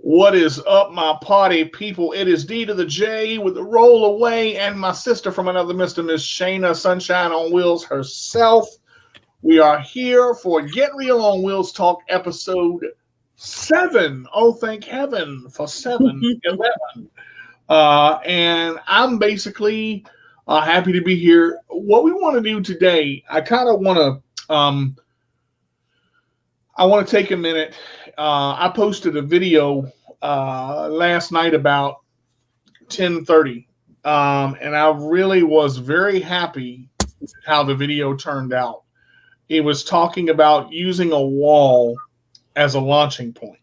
What is up, my party people? It is D to the J with the roll away, and my sister from another mister, Miss Shayna Sunshine on Wheels herself. We are here for Get Real on Wheels Talk episode 7. Oh, thank heaven for 7-11. And I'm basically happy to be here. What we want to do today, I kind of want to take a minute. I posted a video last night about 10:30, and I really was very happy with how the video turned out. It was talking about using a wall as a launching point.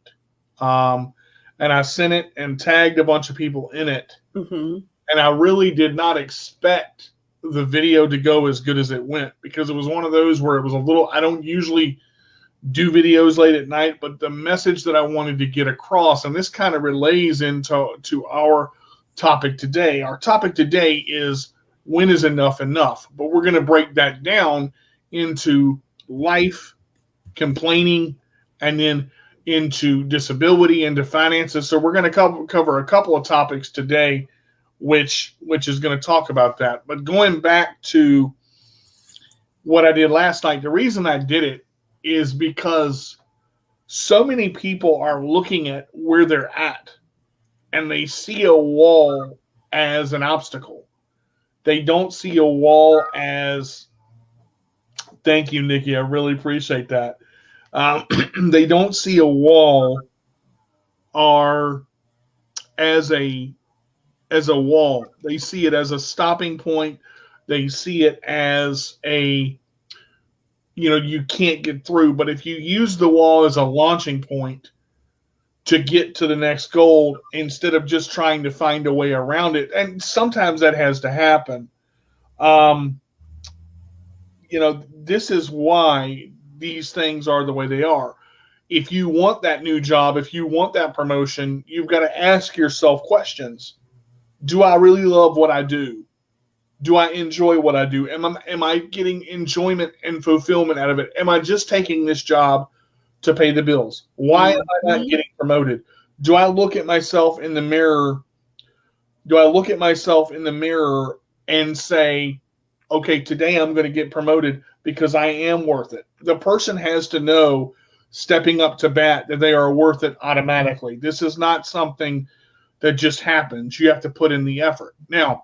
And I sent it and tagged a bunch of people in it. Mm-hmm. And I really did not expect the video to go as good as it went, because it was one of those where it was a little, I don't usually do videos late at night, but the message that I wanted to get across, and this kind of relays into our topic today. Our topic today is, when is enough enough? But we're going to break that down into life, complaining, and then into disability, into finances. So we're going to cover a couple of topics today, which is going to talk about that. But going back to what I did last night, the reason I did it is because so many people are looking at where they're at and they see a wall as an obstacle. They don't see a wall as, thank you, Nikki, I really appreciate that. They don't see a wall as a wall. They see it as a stopping point. They see it as you can't get through. But if you use the wall as a launching point to get to the next goal, instead of just trying to find a way around it, and sometimes that has to happen. This is why these things are the way they are. If you want that new job, if you want that promotion, you've got to ask yourself questions. Do I really love what I do? Do I enjoy what I do? Am I getting enjoyment and fulfillment out of it? Am I just taking this job to pay the bills? Why am I not getting promoted? Do I look at myself in the mirror? And say, okay, today I'm going to get promoted because I am worth it? The person has to know, stepping up to bat, that they are worth it automatically. This is not something that just happens. You have to put in the effort. Now,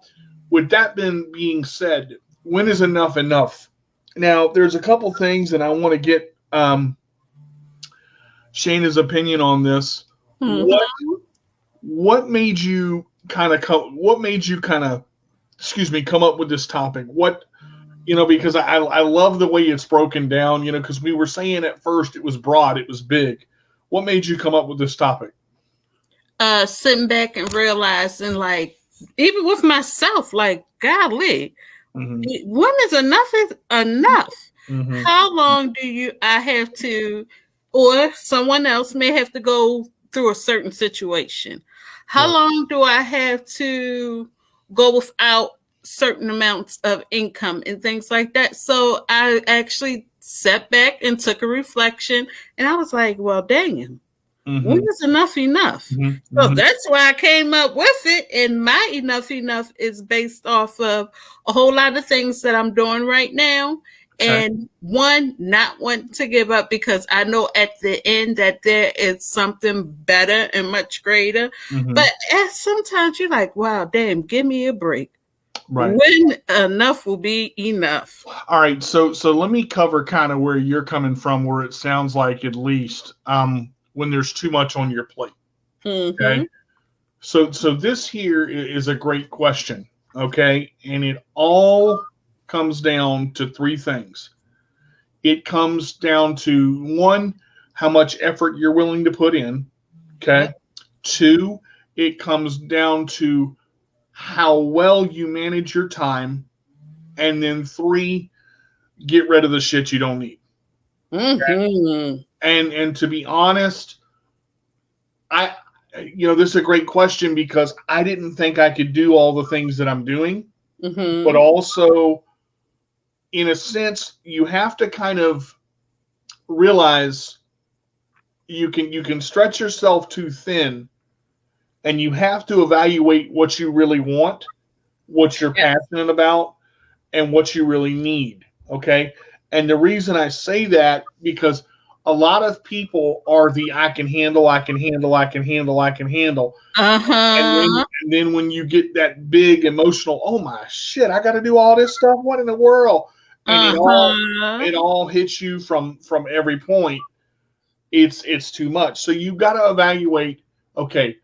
with that being said, when is enough enough? Now, there's a couple things, and I want to get Shayna's opinion on this. Mm-hmm. What made you kind of come up with this topic? Because I love the way it's broken down, because we were saying at first it was broad, it was big. What made you come up with this topic? Sitting back and realizing, like, even with myself, like, golly, when is enough is enough? Mm-hmm. How long do I have to, or someone else may have to go through a certain situation? How long do I have to go without certain amounts of income and things like that? So I actually sat back and took a reflection, and I was like, well, dang. When is enough enough? So that's why I came up with it. And my enough is based off of a whole lot of things that I'm doing right now. Okay. And one, not wanting to give up, because I know at the end that there is something better and much greater. But sometimes you're like, wow, damn, give me a break. Right. When enough will be enough. All right. So let me cover kind of where you're coming from, where it sounds like, at least, when there's too much on your plate. Okay. So this here is a great question. Okay. And it all comes down to three things. It comes down to, one, how much effort you're willing to put in. Okay. Two, it comes down to how well you manage your time. And then three, get rid of the shit you don't need. Okay? And to be honest, this is a great question, because I didn't think I could do all the things that I'm doing. But also, in a sense, you have to kind of realize you can stretch yourself too thin, and you have to evaluate what you really want, what you're passionate about, and what you really need. Okay. And the reason I say that, because a lot of people are the I can handle. And then when you get that big emotional, oh my shit, I got to do all this stuff. What in the world? And it all hits you from every point. It's too much. So you've got to evaluate, okay,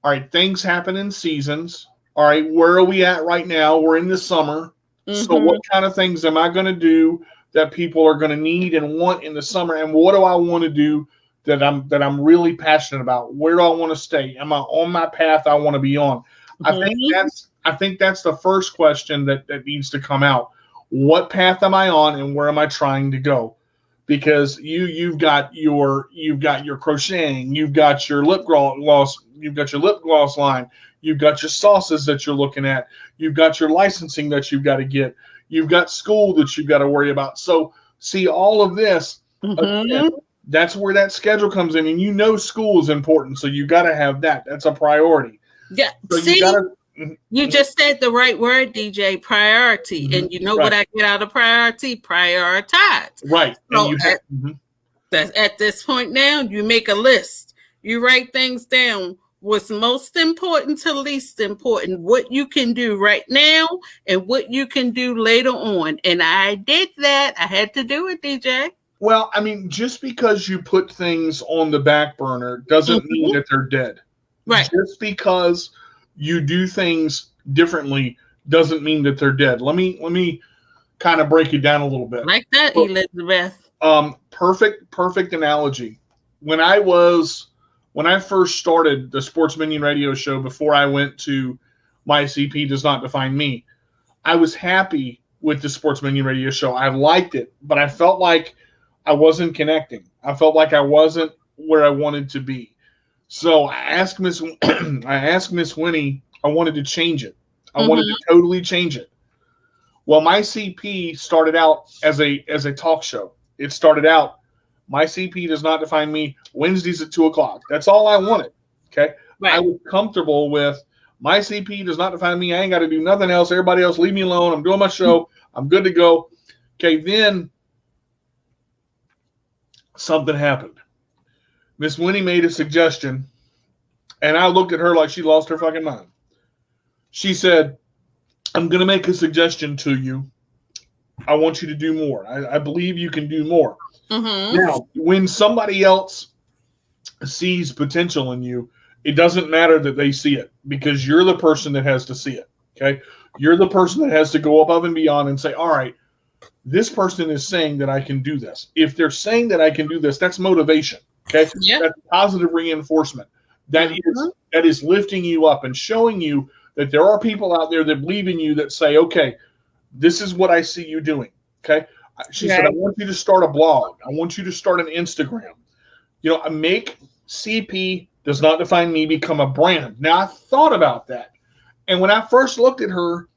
all right, things happen in seasons. All right, where are we at right now? We're in the summer. So what kind of things am I going to do that people are going to need and want in the summer? And what do I want to do that I'm really passionate about? Where do I want to stay? Am I on my path I want to be on? I think that's the first question that needs to come out. What path am I on, and where am I trying to go? Because you've got your crocheting, you've got your lip gloss line, you've got your sauces that you're looking at, you've got your licensing that you've got to get, you've got school that you've got to worry about. So see, all of this, again, that's where that schedule comes in, and school is important, so you got to have that. That's a priority. Yeah. So you just said the right word, DJ, priority. And you know what I get out of priority? Prioritize. Right. So at this point now, you make a list. You write things down. What's most important to least important, what you can do right now and what you can do later on. And I did that. I had to do it, DJ. Well, I mean, just because you put things on the back burner doesn't mean that they're dead. Right. Just because you do things differently doesn't mean that they're dead. Let me kind of break it down a little bit. Like that, Elizabeth. Perfect analogy. When I first started the Sports Minion radio show, before I went to My CP Does Not Define Me, I was happy with the Sports Minion radio show. I liked it, but I felt like I wasn't connecting. I felt like I wasn't where I wanted to be. So I asked Miss Winnie, I wanted to change it. I wanted to totally change it. Well, My CP started out as a talk show. It started out, My CP Does Not Define Me, Wednesdays at 2:00. That's all I wanted. Okay. Right. I was comfortable with My CP Does Not Define Me. I ain't got to do nothing else. Everybody else, leave me alone. I'm doing my show. I'm good to go. Okay. Then something happened. Miss Winnie made a suggestion, and I looked at her like she lost her fucking mind. She said, I'm going to make a suggestion to you. I want you to do more. I believe you can do more. Now, when somebody else sees potential in you, it doesn't matter that they see it, because you're the person that has to see it. Okay. You're the person that has to go above and beyond and say, all right, this person is saying that I can do this. If they're saying that I can do this, that's motivation. Okay. Yep. That's positive reinforcement. That is lifting you up and showing you that there are people out there that believe in you, that say, okay, this is what I see you doing. Okay. She said, I want you to start a blog. I want you to start an Instagram. Make CP Does Not Define Me become a brand. Now, I thought about that. And when I first looked at her,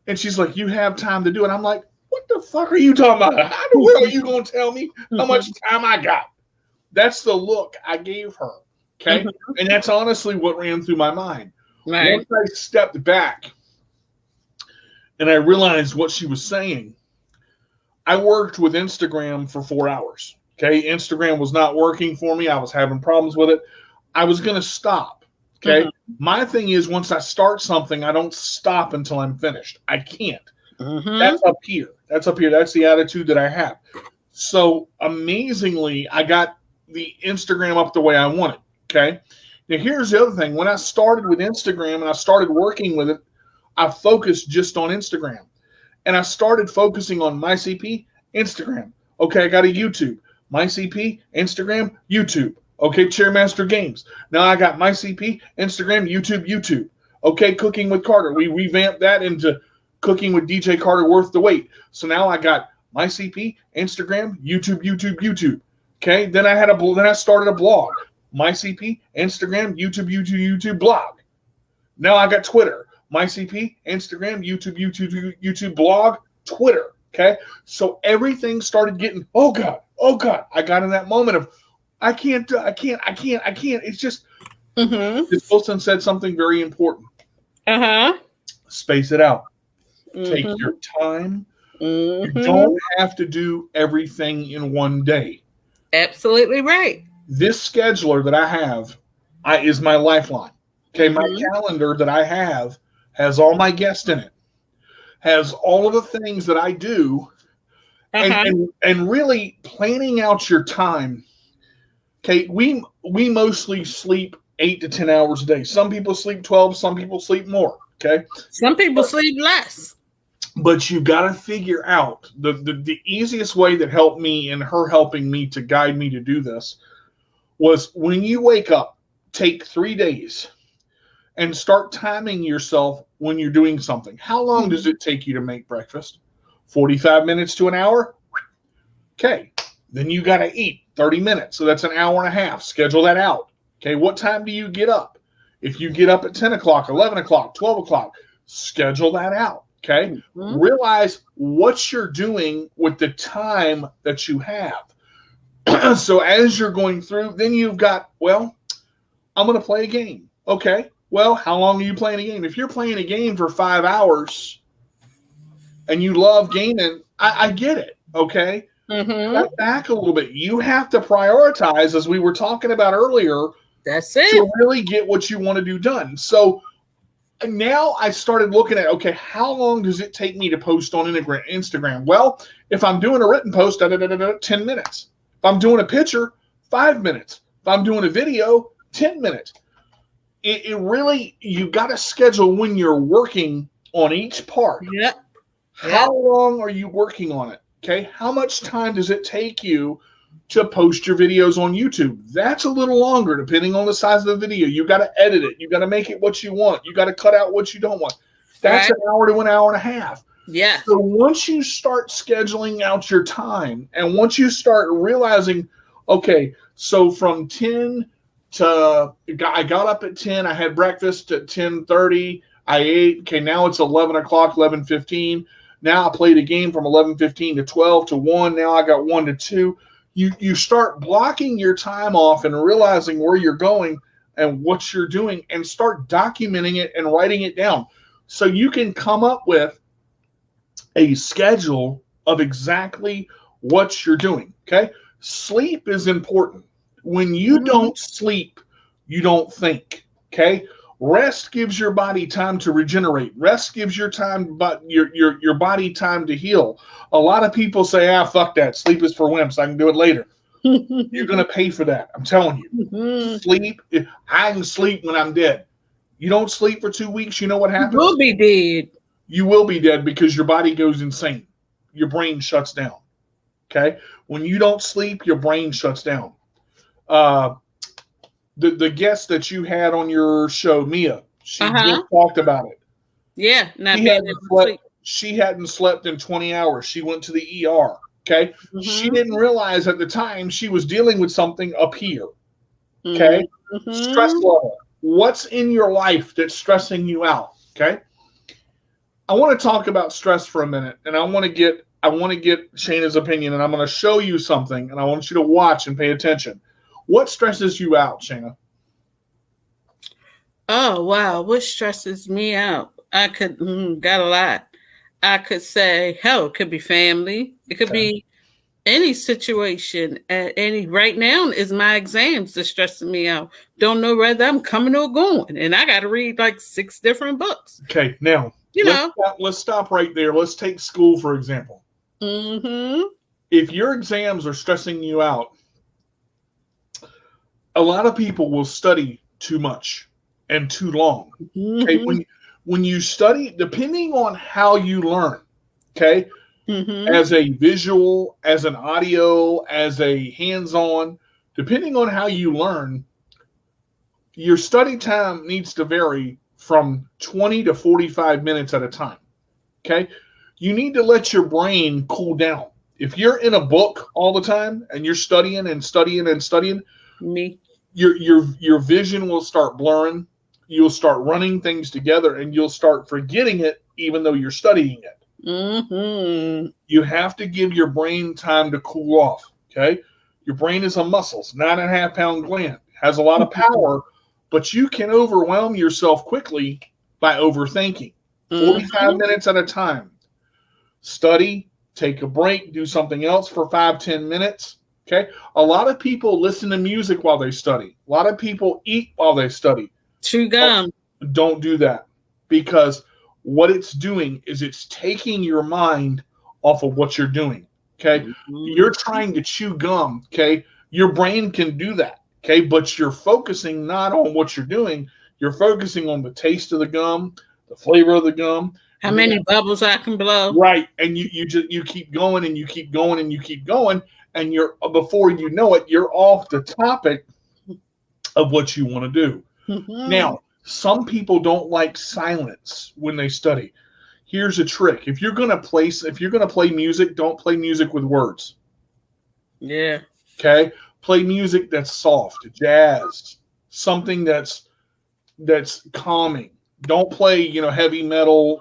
and she's like, you have time to do it. I'm like, what the fuck are you talking about? How the hell are you going to tell me how much time I got? That's the look I gave her. Okay. And that's honestly what ran through my mind. Right. Once I stepped back and I realized what she was saying, I worked with Instagram for 4 hours. Okay. Instagram was not working for me. I was having problems with it. I was going to stop. Okay. My thing is, once I start something, I don't stop until I'm finished. I can't. That's up here. That's the attitude that I have. So amazingly, I got the Instagram up the way I wanted. Okay. Now here's the other thing. When I started with Instagram and I started working with it, I focused just on Instagram. And I started focusing on My CP, Instagram. Okay, I got a YouTube. My CP, Instagram, YouTube. Okay, Chairmaster Games. Now I got My CP, Instagram, YouTube. Okay, Cooking with Carter. We revamped that into Cooking with DJ Carter Worth the Wait. So now I got My CP, Instagram, YouTube. Okay, then I started a blog. My CP, Instagram, YouTube blog. Now I got Twitter. My CP, Instagram, YouTube blog, Twitter. Okay. So everything started getting, oh God. I got in that moment of, I can't. It's just. Ms. Wilson said something very important. Space it out. Take your time. You don't have to do everything in one day. Absolutely right. This scheduler that I have is my lifeline. Okay, my calendar that I have has all my guests in it, has all of the things that I do, and really planning out your time. Okay, we mostly sleep 8 to 10 hours a day. Some people sleep 12, some people sleep more. Okay, some people sleep less. But you got to figure out the easiest way that helped me and her helping me to guide me to do this was when you wake up, take 3 days and start timing yourself when you're doing something. How long does it take you to make breakfast? 45 minutes to an hour? Okay. Then you got to eat 30 minutes. So that's an hour and a half. Schedule that out. Okay. What time do you get up? If you get up at 10 o'clock, 11 o'clock, 12 o'clock, schedule that out. Okay. Realize what you're doing with the time that you have. So as you're going through, then you've got, well, I'm going to play a game. Okay. Well, how long are you playing a game? If you're playing a game for 5 hours and you love gaming, I get it. Okay. Cut back a little bit. You have to prioritize, as we were talking about earlier. That's it. To really get what you want to do done. So now I started looking at, okay, how long does it take me to post on Instagram? Well, if I'm doing a written post, 10 minutes. If I'm doing a picture, 5 minutes. If I'm doing a video, 10 minutes. It really, you got to schedule when you're working on each part. Yep. How long are you working on it? Okay. How much time does it take you to post your videos on YouTube? That's a little longer, depending on the size of the video. You got to edit it. You got to make it what you want. You got to cut out what you don't want. That's an hour to an hour and a half. Yeah. So once you start scheduling out your time, and once you start realizing, okay, so from 10 to, I got up at 10, I had breakfast at 10:30, I ate, okay, now it's 11 o'clock, 11:15. Now I played a game from 11:15 to 12 to 1. Now I got 1 to 2. You start blocking your time off and realizing where you're going and what you're doing, and start documenting it and writing it down so you can come up with a schedule of exactly what you're doing. Okay. Sleep is important. When you don't sleep, you don't think. Okay. Rest gives your body time to regenerate. Rest gives your time, but your body time to heal. A lot of people say, fuck that. Sleep is for wimps. I can do it later. You're going to pay for that. I'm telling you. Sleep. I can sleep when I'm dead. You don't sleep for 2 weeks, you know what happens? You will be dead. You will be dead because your body goes insane. Your brain shuts down. Okay? When you don't sleep, your brain shuts down. The guest that you had on your show, Mia, she just talked about it. Yeah. She hadn't slept in 20 hours. She went to the ER. Okay. She didn't realize at the time she was dealing with something up here. Okay. Stress level. What's in your life that's stressing you out? Okay. I want to talk about stress for a minute, and I want to get Shayna's opinion, and I'm going to show you something, and I want you to watch and pay attention. What stresses you out, Shayna? Oh, wow. What stresses me out? I could, got a lot. I could say, hell, it could be family. It could be any situation. Right now is my exams that's stressing me out. Don't know whether I'm coming or going. And I got to read like 6 different books. Okay. Now, let's stop right there. Let's take school, for example. If your exams are stressing you out, a lot of people will study too much and too long. Okay, when you study, depending on how you learn, okay, as a visual, as an audio, as a hands-on, depending on how you learn, your study time needs to vary from 20 to 45 minutes at a time. Okay, you need to let your brain cool down. If you're in a book all the time and you're studying and studying and studying, your vision will start blurring. You'll start running things together, and you'll start forgetting it, even though you're studying it. You have to give your brain time to cool off. Okay, Your brain is a muscle. It's 9.5-pound gland. Has a lot of power, but you can overwhelm yourself quickly by overthinking. 45 minutes at a time. Study, take a break, do something else for 5-10 minutes. Okay. A lot of people listen to music while they study. A lot of people eat while they study. Chew gum. Don't do that, because what it's doing is it's taking your mind off of what you're doing. Okay. You're trying to chew gum. Okay. Your brain can do that. Okay. But you're focusing not on what you're doing. You're focusing on the taste of the gum, the flavor of the gum. How many bubbles I can blow. Right. And you keep going and you keep going and you keep going. And before you know it, you're off the topic of what you want to do. Now, some people don't like silence when they study. Here's a trick. If you're gonna play music, don't play music with words. Yeah. Okay? Play music that's soft, jazz, something that's calming. Don't play, heavy metal,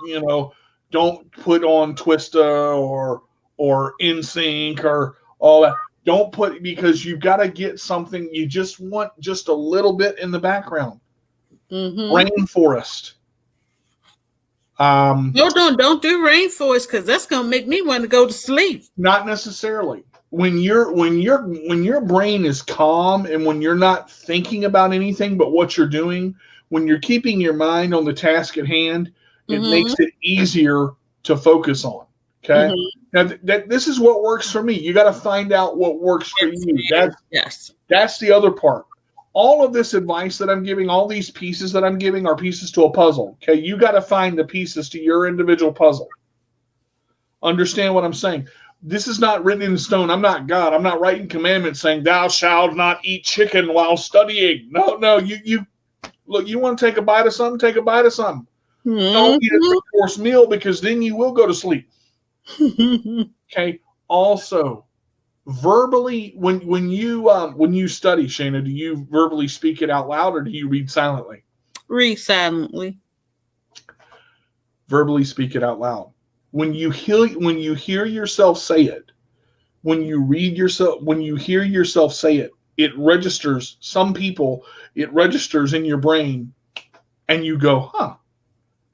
don't put on Twista or NSYNC or all that. Don't put, because you've got to get something, you just want just a little bit in the background. Rainforest. No, don't do rainforest, because that's gonna make me want to go to sleep. Not necessarily. When your brain is calm and when you're not thinking about anything but what you're doing, when you're keeping your mind on the task at hand, it makes it easier to focus on. Okay. Now this is what works for me. You got to find out what works for you. That's the other part. All of this advice that I'm giving, all these pieces that I'm giving are pieces to a puzzle. Okay. You got to find the pieces to your individual puzzle. Understand what I'm saying? This is not written in stone. I'm not God. I'm not writing commandments saying thou shalt not eat chicken while studying. No. You look, you want to take a bite of something, take a bite of something. Don't eat a 3-course meal, because then you will go to sleep. Okay. Also, verbally, when you study, Shana, do you verbally speak it out loud or do you read silently? Read silently. Verbally speak it out loud. When you hear yourself say it, when you hear yourself say it, it registers. Some people, it registers in your brain, and you go, "Huh?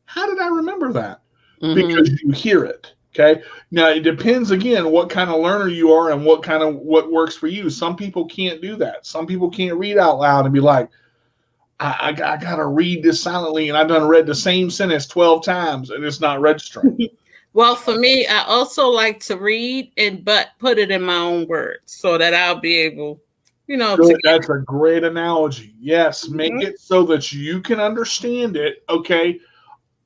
How did I remember that?" Because you hear it. Okay. Now it depends again what kind of learner you are and what works for you. Some people can't do that. Some people can't read out loud and be like, I gotta read this silently, and I've done read the same sentence 12 times and it's not registering. Well, for me, I also like to read but put it in my own words so that I'll be able, That's a great analogy. Yes, make it so that you can understand it. Okay.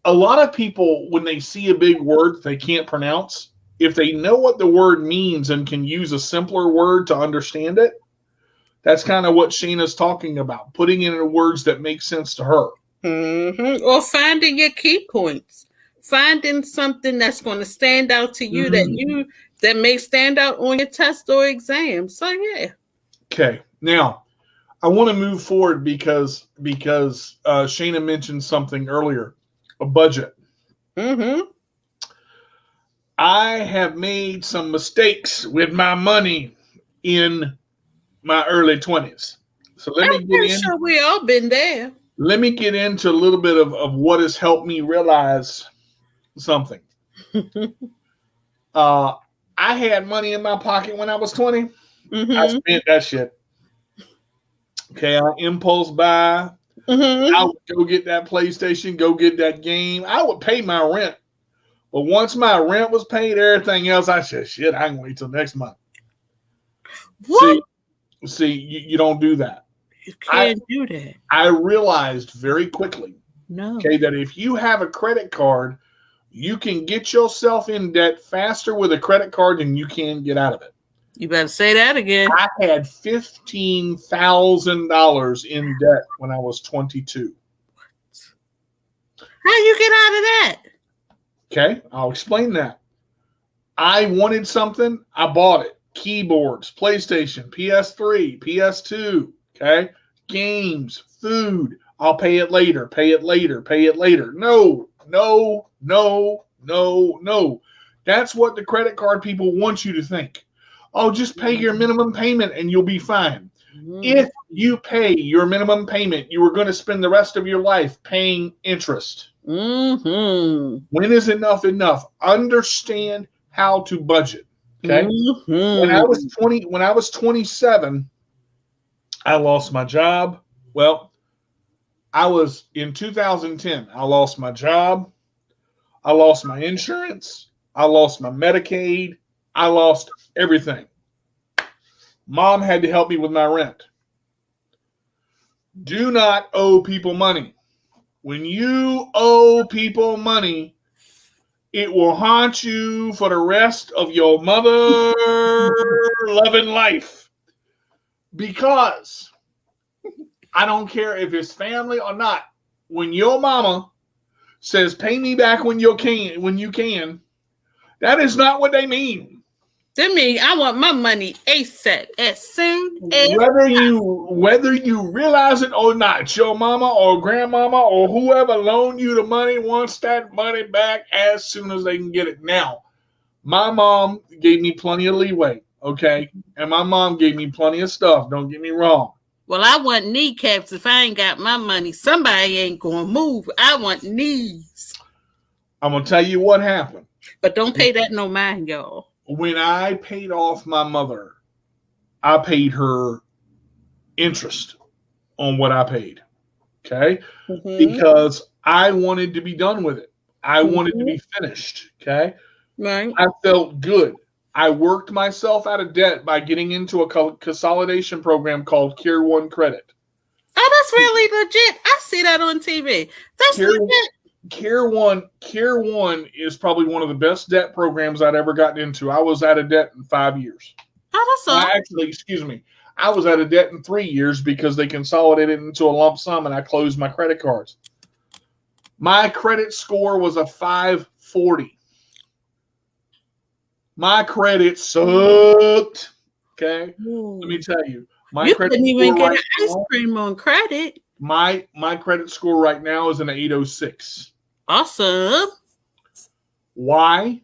A lot of people, when they see a big word they can't pronounce, if they know what the word means and can use a simpler word to understand it, that's kind of what Shana's talking about, putting it in words that make sense to her. Or finding your key points, finding something that's going to stand out to you that may stand out on your test or exam. So yeah. Okay. Now, I want to move forward because Shana mentioned something earlier. A budget. I have made some mistakes with my money in my early 20s. So let me get in. Sure, we all been there. Let me get into a little bit of what has helped me realize something. I had money in my pocket when I was 20. I spent that shit. Okay, I impulse buy. I would go get that PlayStation, go get that game. I would pay my rent. But once my rent was paid, everything else, I said, shit, I can wait till next month. What? See, you don't do that. You can't do that. I realized very quickly, that if you have a credit card, you can get yourself in debt faster with a credit card than you can get out of it. You better say that again. I had $15,000 in debt when I was 22. How you get out of that? Okay, I'll explain that. I wanted something, I bought it. Keyboards, PlayStation, PS3, PS2, okay? Games, food. I'll pay it later, pay it later, pay it later. No. That's what the credit card people want you to think. Oh, just pay your minimum payment and you'll be fine. If you pay your minimum payment, you are going to spend the rest of your life paying interest. When is enough enough? Understand how to budget. Okay. When I was 27, I lost my job. Well, I was in 2010. I lost my job. I lost my insurance. I lost my Medicaid. I lost everything. Mom had to help me with my rent. Do not owe people money. When you owe people money, it will haunt you for the rest of your mother-loving life. Because I don't care if it's family or not. When your mama says, pay me back when you can, that is not what they mean. To me, I want my money ASAP, as soon as whether you realize it or not, your mama or grandmama or whoever loaned you the money wants that money back as soon as they can get it. Now, my mom gave me plenty of leeway, okay? And my mom gave me plenty of stuff, don't get me wrong. Well, I want kneecaps. If I ain't got my money, somebody ain't going to move. I want knees. I'm going to tell you what happened. But don't pay that no mind, y'all. When I paid off my mother, I paid her interest on what I paid, okay? Because I wanted to be done with it. I wanted to be finished, okay? Right. I felt good. I worked myself out of debt by getting into a consolidation program called Care One Credit. Oh, that's really legit. I see that on TV. That's legit. Care One is probably one of the best debt programs I'd ever gotten into. I was out of debt in 5 years. Oh, that's awesome. I was out of debt in 3 years because they consolidated into a lump sum and I closed my credit cards. My credit score was a 540. My credit sucked. Okay, let me tell you, you couldn't even get an ice cream on credit. My credit score right now is an 806. Awesome. Why?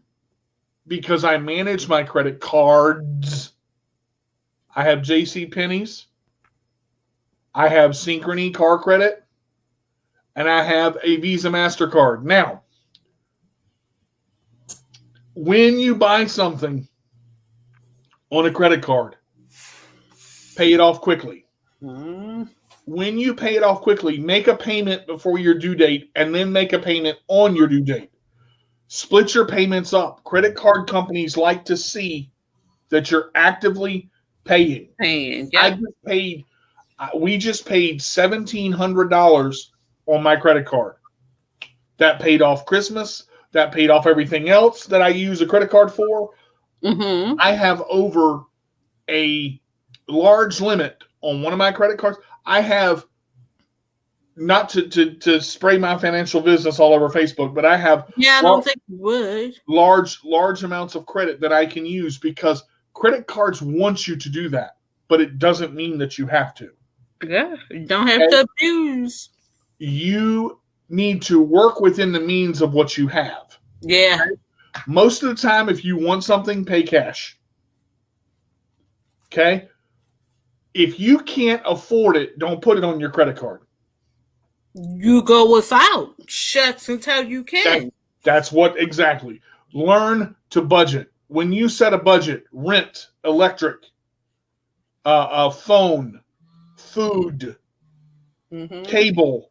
Because I manage my credit cards. I have JCPenney's. I have Synchrony car credit. And I have a Visa MasterCard. Now, when you buy something on a credit card, pay it off quickly. When you pay it off quickly, make a payment before your due date and then make a payment on your due date. Split your payments up. Credit card companies like to see that you're actively paying. Yeah. We just paid $1,700 on my credit card. That paid off Christmas. That paid off everything else that I use a credit card for. I have over a large limit on one of my credit cards. I have, not to spray my financial business all over Facebook, but I have I don't think you would. large amounts of credit that I can use because credit cards want you to do that, but it doesn't mean that you have to. Yeah, you don't have to abuse. You need to work within the means of what you have. Yeah. Okay? Most of the time, if you want something, pay cash. Okay? If you can't afford it, don't put it on your credit card. You go without. Shucks until you can. That's what exactly. Learn to budget. When you set a budget, rent, electric, phone, food, cable,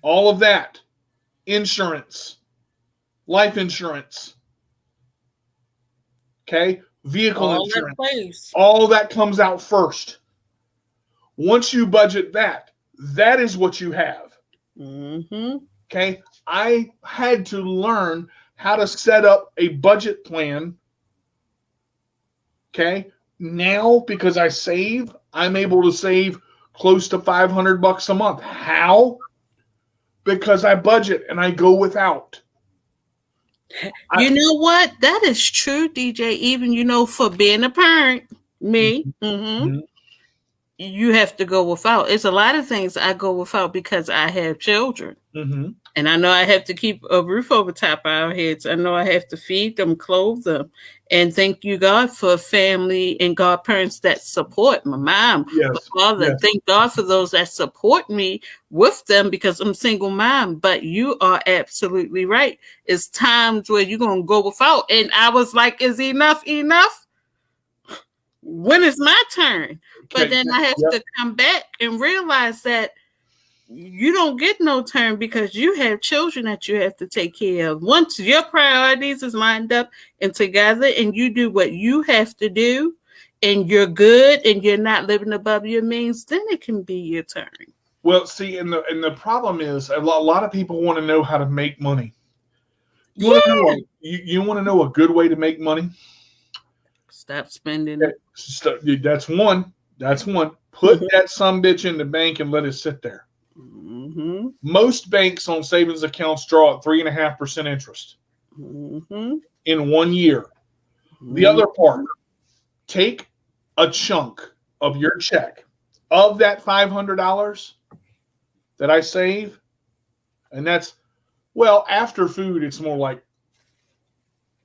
all of that, insurance, life insurance, okay, vehicle insurance, all that comes out first. Once you budget that, that is what you have. Okay, I had to learn how to set up a budget plan. Okay, now because I save, I'm able to save close to $500 a month. How? Because I budget and I go without. You know what? That is true, DJ. Even, for being a parent, me. you have to go without. It's a lot of things I go without because I have children. Mm-hmm. And I know I have to keep a roof over top of our heads. I know I have to feed them, clothe them. And thank you, God, for family and godparents that support my mom, yes. my father. Yes. Thank God for those that support me with them because I'm single mom. But you are absolutely right. It's times where you're going to go without. And I was like, is enough? When is my turn? But then I have to come back and realize that you don't get no turn because you have children that you have to take care of. Once your priorities is lined up and together and you do what you have to do and you're good and you're not living above your means, then it can be your turn. Well, see, and the problem is a lot of people want to know how to make money. You want to know a good way to make money? Stop spending it. That's one. Put that sumbitch in the bank and let it sit there. Mm-hmm. Most banks on savings accounts draw at 3.5% interest in 1 year. The other part, take a chunk of your check of that $500 that I save, and that's, well, after food, it's more like,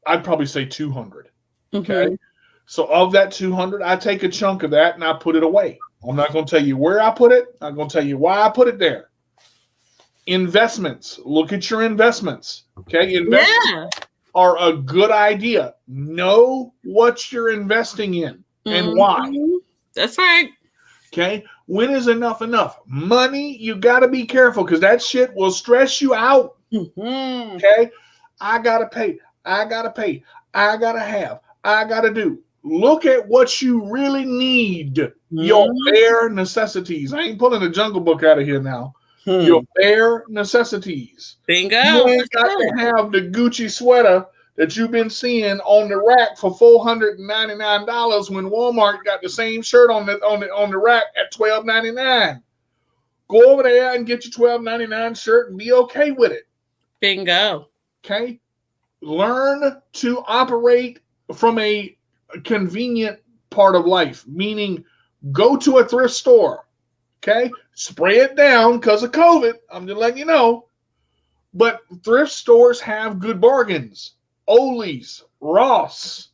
I'd probably say 200. Okay. So of that 200, I take a chunk of that and I put it away. I'm not going to tell you where I put it. I'm going to tell you why I put it there. Investments. Look at your investments. Okay. Investments are a good idea. Know what you're investing in and why. That's right. Okay. When is enough? Money, you got to be careful because that shit will stress you out. Okay. I got to pay. I got to have. I got to do. Look at what you really need. Your bare necessities. I ain't pulling the Jungle Book out of here now. Your bare necessities. Bingo. You ain't got to have the Gucci sweater that you've been seeing on the rack for $499 when Walmart got the same shirt on the rack at $12.99. Go over there and get your $12.99 shirt and be okay with it. Bingo. Okay? Learn to operate from a convenient part of life, meaning go to a thrift store. Okay? Spray it down because of COVID. I'm just letting you know. But thrift stores have good bargains. Ollie's, Ross.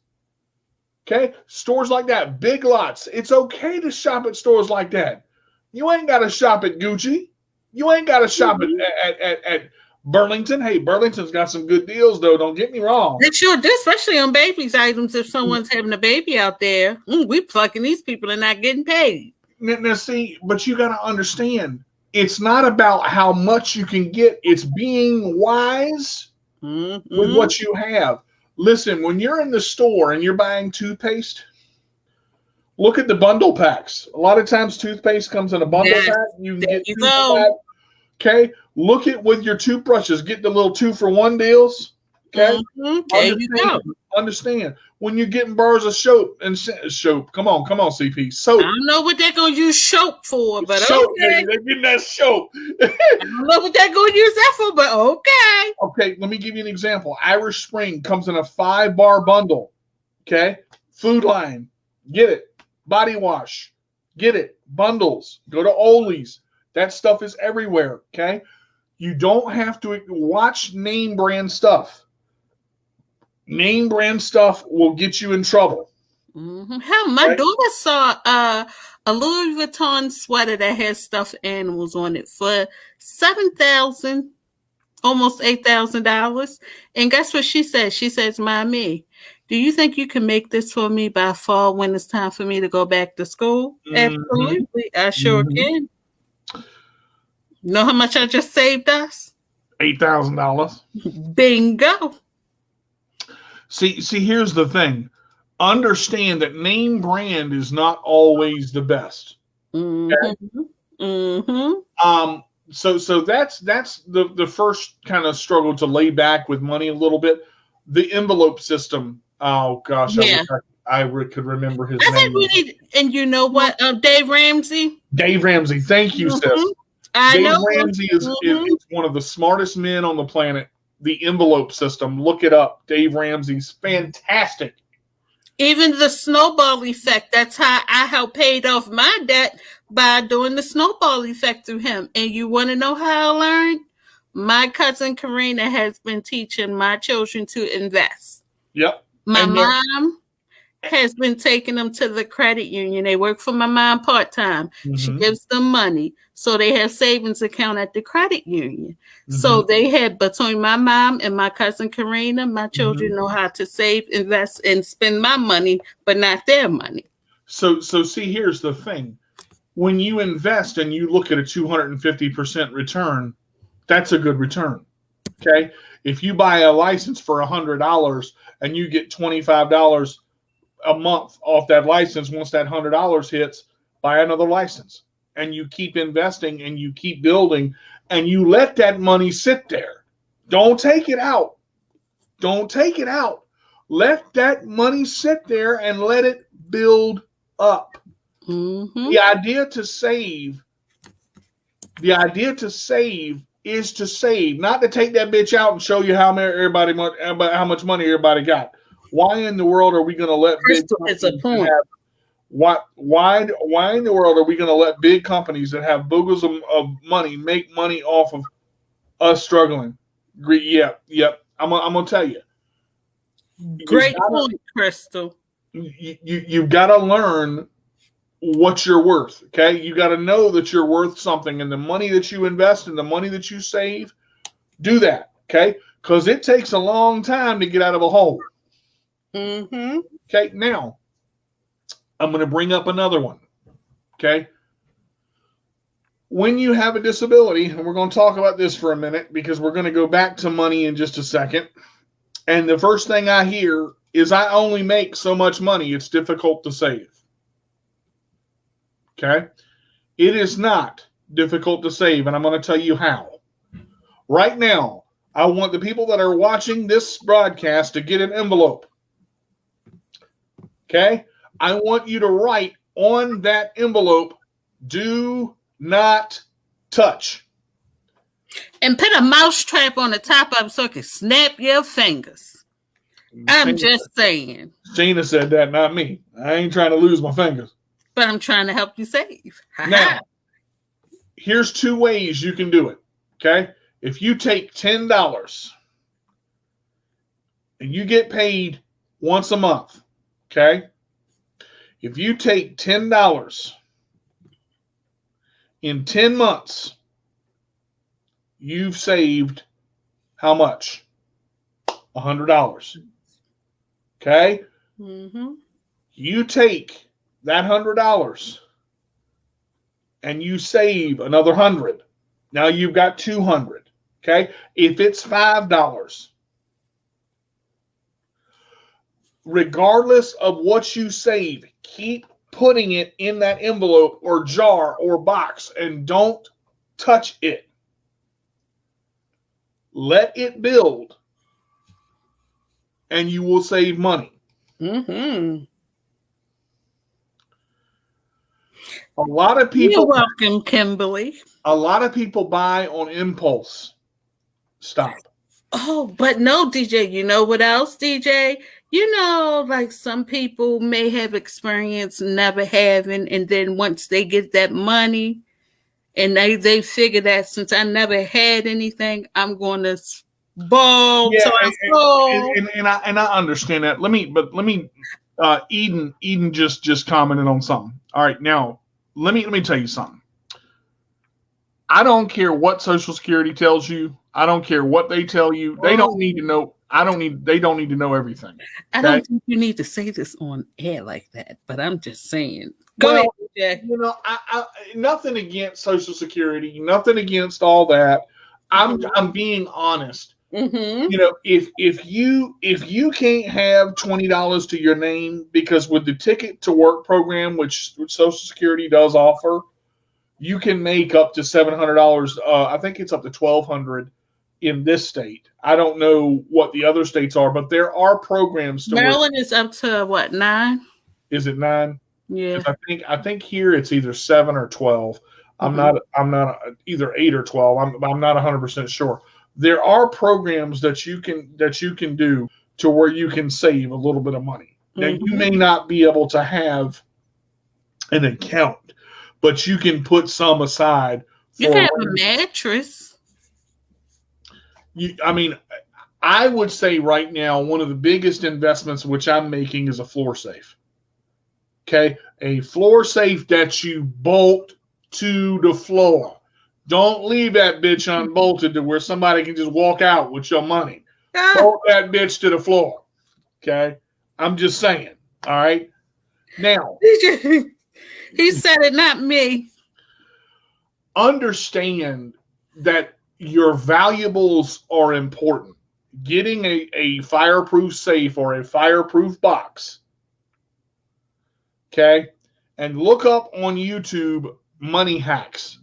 Okay? Stores like that. Big Lots. It's okay to shop at stores like that. You ain't got to shop at Gucci. You ain't got to shop at Burlington. Hey, Burlington's got some good deals, though. Don't get me wrong. They sure do, especially on babies items. If someone's having a baby out there, we plucking these people and not getting paid. Now, see, but you got to understand, it's not about how much you can get. It's being wise with what you have. Listen, when you're in the store and you're buying toothpaste, look at the bundle packs. A lot of times toothpaste comes in a bundle pack. You can get two for that. Okay? Look at with your toothbrushes. Get the little 2-for-1 deals. Okay? Understand. When you're getting bars of soap and soap. Come on, CP. Soap. I don't know what they're going to use soap for, but soap, okay. They're getting that soap. I don't know what they're going to use that for, but okay. Okay, let me give you an example. Irish Spring comes in a 5-bar bundle. Okay? Food Line. Get it. Body wash. Get it. Bundles. Go to Ollie's. That stuff is everywhere. Okay? You don't have to watch name brand stuff. Name brand stuff will get you in trouble. Hell, my daughter saw a Louis Vuitton sweater that has stuffed animals on it for $7,000, almost $8,000. And guess what she said? She says, "Mommy, do you think you can make this for me by fall when it's time for me to go back to school?" Absolutely, I sure can. Know how much I just saved us? $8,000. Bingo. See, here's the thing. Understand that name brand is not always the best. Okay? So that's the first kind of struggle to lay back with money a little bit. The envelope system. Oh gosh, I could remember his name. And you know what? Dave Ramsey. Dave Ramsey. Thank you, sis. Dave Ramsey is one of the smartest men on the planet. The envelope system. Look it up. Dave Ramsey's fantastic. Even the snowball effect, that's how I helped paid off my debt, by doing the snowball effect through him. And you want to know how I learned? My cousin Karina has been teaching my children to invest. Yep. My mom has been taking them to the credit union. They work for my mom part-time. Mm-hmm. She gives them money. So they have savings account at the credit union. Mm-hmm. So they had, between my mom and my cousin Karina, my children know how to save, invest, and spend my money, but not their money. So see, here's the thing. When you invest and you look at a 250% return, that's a good return. Okay? If you buy a license for $100 and you get $25 a month off that license, once that $100 hits, buy another license. And you keep investing and you keep building and you let that money sit there. Don't take it out. Don't take it out. Let that money sit there and let it build up. Mm-hmm. The idea to save is to save, not to take that bitch out and show you how much money everybody got. Why in the world are we going to let it's a point. Why in the world are we going to let big companies that have boogers of money make money off of us struggling? Yep. I'm gonna tell you. Great point, Crystal. You've got to learn what you're worth. Okay, you got to know that you're worth something, and the money that you invest and the money that you save, do that. Okay, because it takes a long time to get out of a hole. Mm-hmm. Okay, now I'm going to bring up another one. Okay, when you have a disability, and we're going to talk about this for a minute because we're going to go back to money in just a second. And the first thing I hear is, I only make so much money, it's difficult to save. Okay? It is not difficult to save, and I'm going to tell you how. Right now, I want the people that are watching this broadcast to get an envelope. Okay? I want you to write on that envelope, "Do not touch." And put a mouse trap on the top of it so it can snap your fingers. I'm just saying. Gina said that, not me. I ain't trying to lose my fingers. But I'm trying to help you save. Now, here's 2 ways you can do it. Okay? If you take $10 and you get paid once a month, okay? If you take $10 in 10 months, you've saved how much? $100. Okay? Mm-hmm. You take that $100 and you save another $100. Now you've got $200. Okay? If it's $5, regardless of what you save, keep putting it in that envelope or jar or box and don't touch it. Let it build, and you will save money. Mm-hmm. A lot of people. You're welcome, Kimberly. A lot of people buy on impulse. Stop. Oh, but no, DJ. You know what else, DJ? You know, like some people may have experience never having, and then once they get that money, and they figure that since I never had anything, I'm going to ball till I fall. And I understand that. Let me Eden just commented on something. All right, now let me tell you something. I don't care what Social Security tells you. I don't care what they tell you. They don't need to know. They don't need to know everything. Okay? I don't think you need to say this on air like that, but I'm just saying. Go ahead, Jack. You know, I nothing against Social Security, nothing against all that. I'm being honest. Mm-hmm. You know, if you can't have $20 to your name, because with the Ticket to Work program, which Social Security does offer, you can make up to $700. I think it's up to $1,200 in this state. I don't know what the other states are, but there are programs. Maryland is up to what, 9? Is it 9? Yeah. I think here it's either 7 or 12. I'm not either 8 or 12. I'm not 100% sure. There are programs that you can do to where you can save a little bit of money. Now, you may not be able to have an account, but you can put some aside. You can have a mattress. I would say right now, one of the biggest investments which I'm making is a floor safe. Okay? A floor safe that you bolt to the floor. Don't leave that bitch unbolted to where somebody can just walk out with your money. Bolt that bitch to the floor. Okay? I'm just saying. All right? Now. He said it, not me. Understand that your valuables are important. Getting a fireproof safe or a fireproof box. Okay? And look up on YouTube money hacks.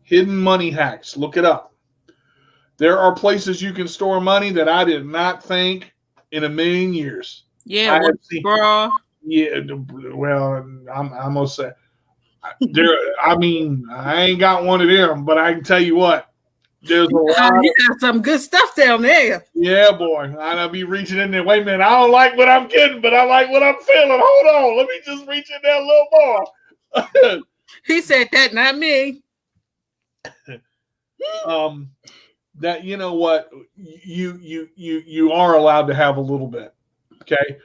Hidden money hacks. Look it up. There are places you can store money that I did not think in a million years. Yeah, bro. Yeah, well, I'm gonna say there. I mean, I ain't got one of them, but I can tell you what. There's a lot. You got some good stuff down there. Yeah, boy. I'll be reaching in there. Wait a minute. I don't like what I'm getting, but I like what I'm feeling. Hold on. Let me just reach in there a little more. He said that, not me. That you know what, you are allowed to have a little bit. Okay.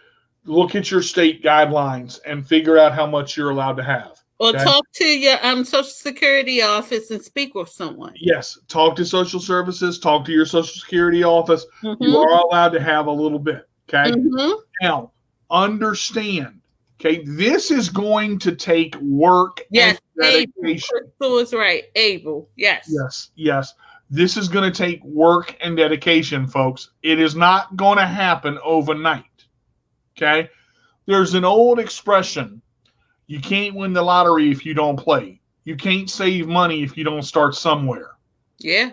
Look at your state guidelines and figure out how much you're allowed to have. Or talk to your Social Security office and speak with someone. Yes. Talk to social services. Talk to your Social Security office. Mm-hmm. You are allowed to have a little bit. Okay. Mm-hmm. Now, understand. Okay. This is going to take work. Yes. And dedication. Crystal is right. Able. Yes. Yes. Yes. This is going to take work and dedication, folks. It is not going to happen overnight. Okay. There's an old expression. You can't win the lottery if you don't play. You can't save money if you don't start somewhere. Yeah.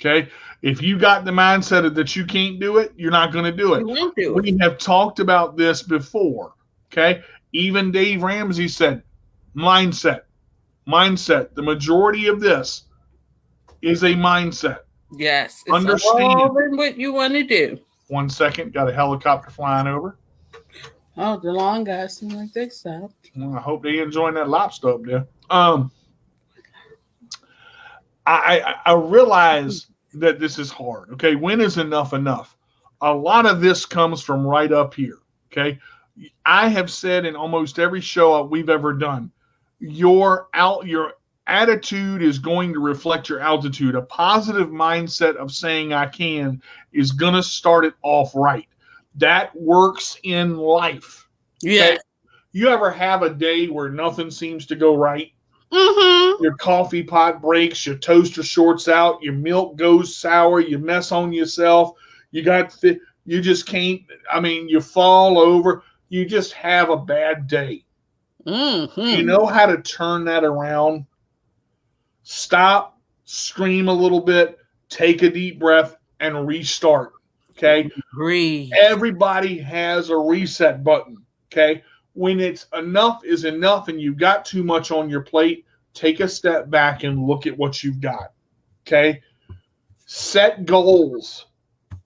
Okay. If you got the mindset that you can't do it, you're not going to do it. You won't do it. We have talked about this before. Okay. Even Dave Ramsey said, mindset. The majority of this is a mindset. Yes. It's understand what you want to do. 1 second. Got a helicopter flying over. Oh, the long guys seem like they stopped. Well, I hope they enjoying that lobster up there. I realize that this is hard. Okay, when is enough? A lot of this comes from right up here. Okay, I have said in almost every show we've ever done, your attitude is going to reflect your altitude. A positive mindset of saying I can is going to start it off right. That works in life. Yeah. Okay? You ever have a day where nothing seems to go right? Mm-hmm. Your coffee pot breaks, your toaster shorts out, your milk goes sour, you mess on yourself, you just can't, you fall over, you just have a bad day. Mm-hmm. You know how to turn that around? Stop, scream a little bit, take a deep breath, and restart. Okay. Breathe. Everybody has a reset button. Okay. When it's enough is enough and you've got too much on your plate, take a step back and look at what you've got. Okay. Set goals.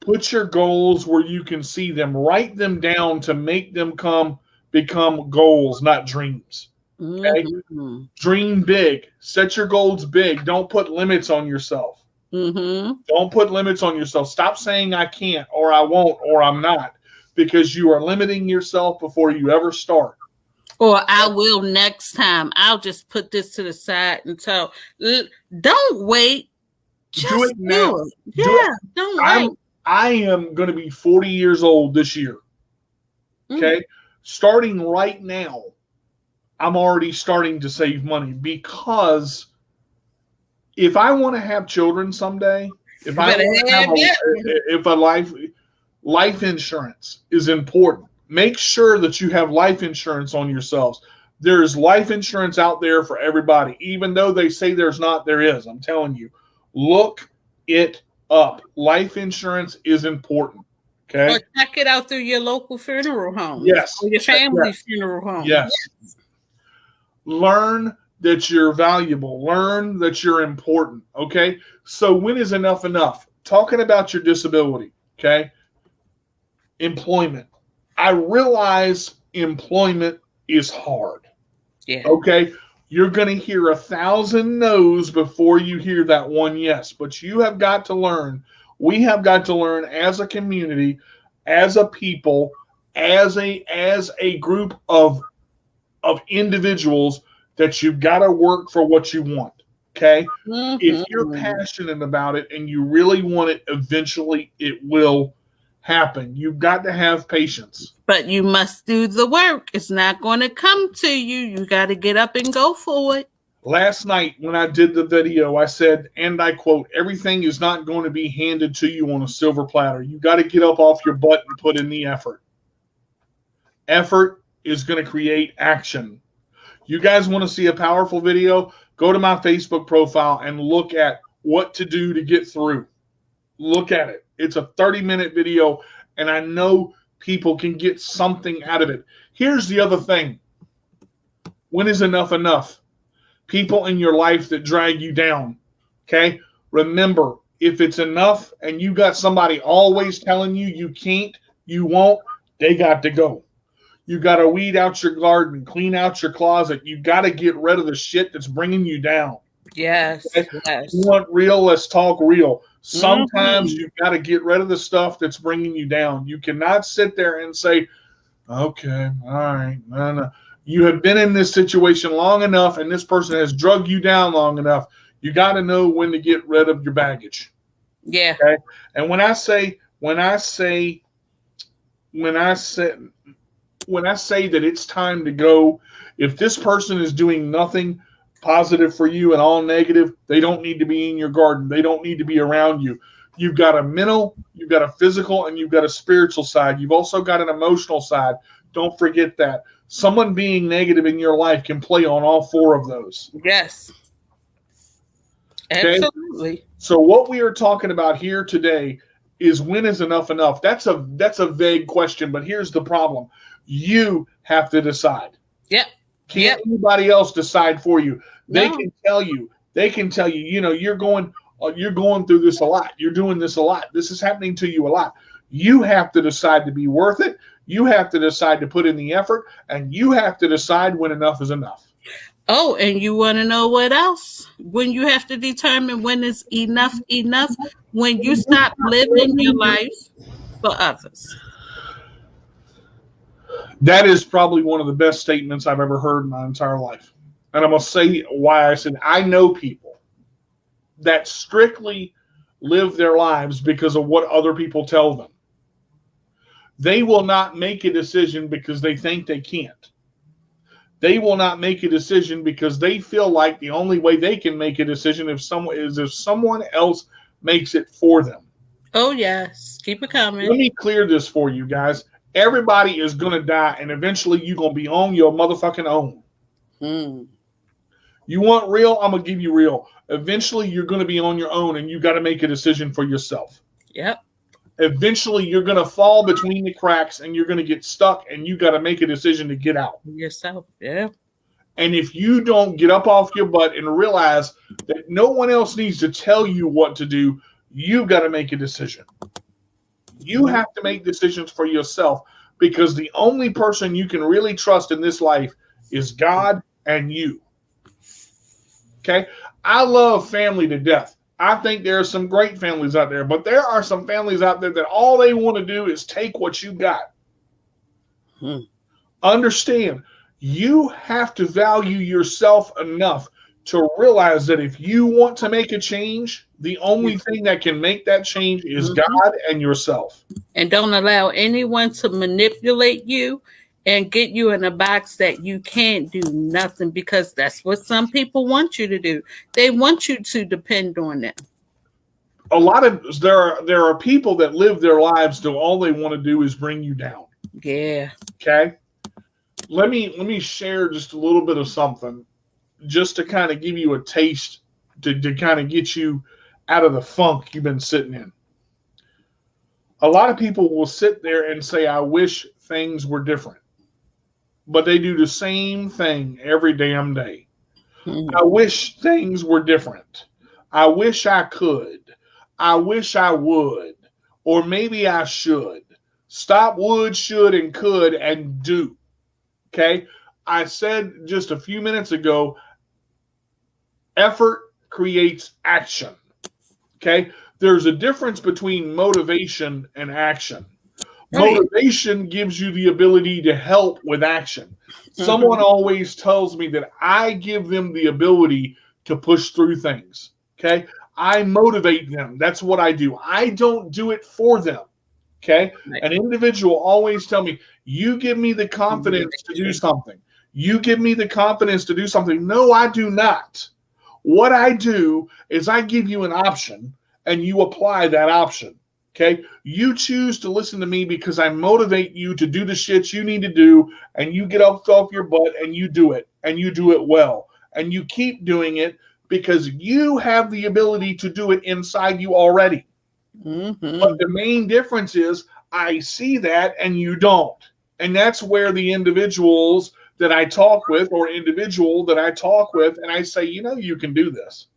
Put your goals where you can see them. Write them down to make them become goals, not dreams. Okay. Mm-hmm. Dream big. Set your goals big. Don't put limits on yourself. Mm-hmm. Don't put limits on yourself. Stop saying I can't or I won't or I'm not, because you are limiting yourself before you ever start. Or I will next time. I'll just put this to the side and tell. Don't wait. Just do it now. Don't wait. I am going to be 40 years old this year. Okay? Starting right now, I'm already starting to save money, because if I want to have children someday, if life insurance is important. Make sure that you have life insurance on yourselves. There's life insurance out there for everybody. Even though they say there's not, there is. I'm telling you. Look it up. Life insurance is important. Okay? Or check it out through your local funeral home. Yes. Or your family's funeral home. Yes. Learn that you're valuable. Learn that you're important. Okay? So when is enough? Talking about your disability. Okay? Employment. I realize employment is hard. Yeah. Okay. You're going to hear 1,000 no's before you hear that one yes. But you have got to learn. We have got to learn as a community, as a people, as a group of individuals that you've got to work for what you want. Okay. Mm-hmm. If you're passionate about it and you really want it, eventually it will happen. You've got to have patience. But you must do the work. It's not going to come to you. You got to get up and go for it. Last night when I did the video, I said, and I quote, everything is not going to be handed to you on a silver platter. You got to get up off your butt and put in the effort. Effort is going to create action. You guys want to see a powerful video? Go to my Facebook profile and look at what to do to get through. Look at it. It's a 30-minute video, and I know people can get something out of it. Here's the other thing. When is enough enough? People in your life that drag you down. Okay? Remember, if it's enough and you got somebody always telling you you can't, you won't, they got to go. You got to weed out your garden, clean out your closet. You got to get rid of the shit that's bringing you down. Yes. Okay? Yes. You want real? Let's talk real. Sometimes you've got to get rid of the stuff that's bringing you down. You cannot sit there and say, okay, all right, no. You have been in this situation long enough and this person has drugged you down long enough. You got to know when to get rid of your baggage. Yeah. Okay? And when I say that it's time to go, if this person is doing nothing positive for you and all negative, they don't need to be in your garden. They don't need to be around you. You've got a mental, you've got a physical, and you've got a spiritual side. You've also got an emotional side. Don't forget that. Someone being negative in your life can play on all four of those. Yes. Absolutely. Okay? So what we are talking about here today is when is enough enough? That's a vague question, but here's the problem. You have to decide. Yep. Can't anybody else decide for you? They can tell you. They can tell you, you're going through this a lot. You're doing this a lot. This is happening to you a lot. You have to decide to be worth it. You have to decide to put in the effort, and you have to decide when enough is enough. Oh, and you want to know what else? When you have to determine when it's enough, when you stop living your life for others. That is probably one of the best statements I've ever heard in my entire life. And I'm going to say why I said I know people that strictly live their lives because of what other people tell them. They will not make a decision because they think they can't. They will not make a decision because they feel like the only way they can make a decision if someone else makes it for them. Oh, yes. Keep it coming. Let me clear this for you guys. Everybody is going to die, and eventually you're going to be on your motherfucking own. You want real? I'm going to give you real. Eventually you're going to be on your own, and you got to make a decision for yourself. Yep. Eventually you're going to fall between the cracks, and you're going to get stuck, and you got to make a decision to get out. Yourself, yeah. And if you don't get up off your butt and realize that no one else needs to tell you what to do, you've got to make a decision. You have to make decisions for yourself, because the only person you can really trust in this life is God and you. Okay? I love family to death. I think there are some great families out there, but there are some families out there that all they want to do is take what you got. Understand, you have to value yourself enough to realize that if you want to make a change, the only thing that can make that change is God and yourself. And don't allow anyone to manipulate you and get you in a box that you can't do nothing, because that's what some people want you to do. They want you to depend on them. There are people that live their lives till all they want to do is bring you down. Yeah. Okay. Let me share just a little bit of something, just to kind of give you a taste, to kind of get you out of the funk you've been sitting in. A lot of people will sit there and say, I wish things were different. But they do the same thing every damn day. I wish things were different. I wish I could. I wish I would. Or maybe I should. Stop would, should, and could, and do. Okay? I said just a few minutes ago, effort creates action. Okay? There's a difference between motivation and action. Motivation gives you the ability to help with action. Someone always tells me that I give them the ability to push through things. Okay? I motivate them. That's what I do. I don't do it for them. Okay? An individual always tell me, you give me the confidence to do something. You give me the confidence to do something. No, I do not. What I do is I give you an option and you apply that option. Okay? You choose to listen to me because I motivate you to do the shit you need to do, and you get up off your butt and you do it, and you do it well. And you keep doing it because you have the ability to do it inside you already. Mm-hmm. But the main difference is I see that and you don't. And that's where the individuals that I talk with, or individual that I talk with, and I say, you know, you can do this.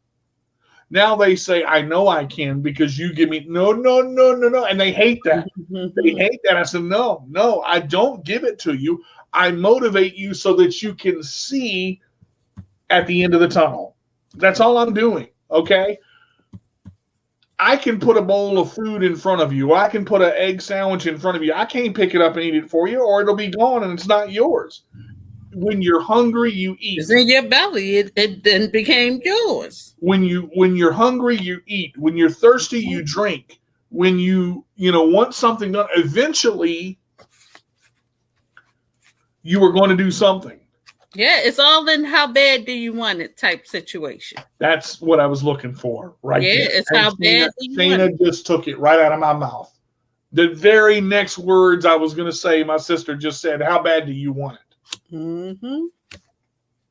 Now they say, I know I can because you give me, no. And they hate that. They hate that. I said, no, I don't give it to you. I motivate you so that you can see at the end of the tunnel. That's all I'm doing, okay? I can put a bowl of food in front of you. I can put an egg sandwich in front of you. I can't pick it up and eat it for you, or it'll be gone and it's not yours. When you're hungry, you eat. It's in your belly. It then became yours. When you're hungry, you eat. When you're thirsty, you drink. When you want something done, eventually you are going to do something. Yeah, it's all in how bad do you want it type situation. That's what I was looking for, right? Yeah, there. It's and how bad do you want it. Shana just took it right out of my mouth. The very next words I was going to say, my sister just said, how bad do you want it? Mm-hmm.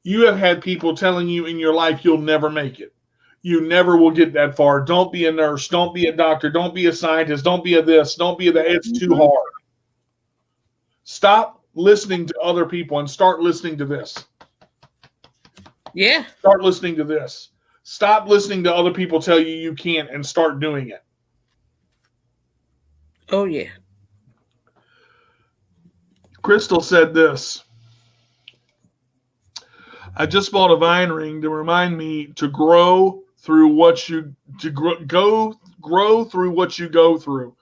You have had people telling you in your life you'll never make it. You never will get that far. Don't be a nurse. Don't be a doctor. Don't be a scientist. Don't be a this. Don't be a that. It's too hard. Stop listening to other people and start listening to this. Yeah. Start listening to this. Stop listening to other people tell you can't and start doing it. Oh, yeah. Crystal said this. I just bought a vine ring to remind me to grow through what you grow through what you go through,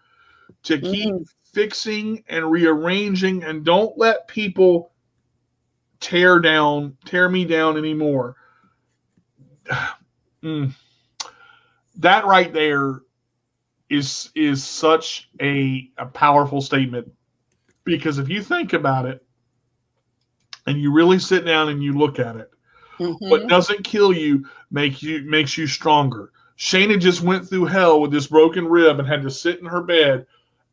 to keep fixing and rearranging, and don't let people tear me down anymore. That right there is such a powerful statement, because if you think about it and you really sit down and you look at it, what doesn't kill you makes you stronger. Shana just went through hell with this broken rib and had to sit in her bed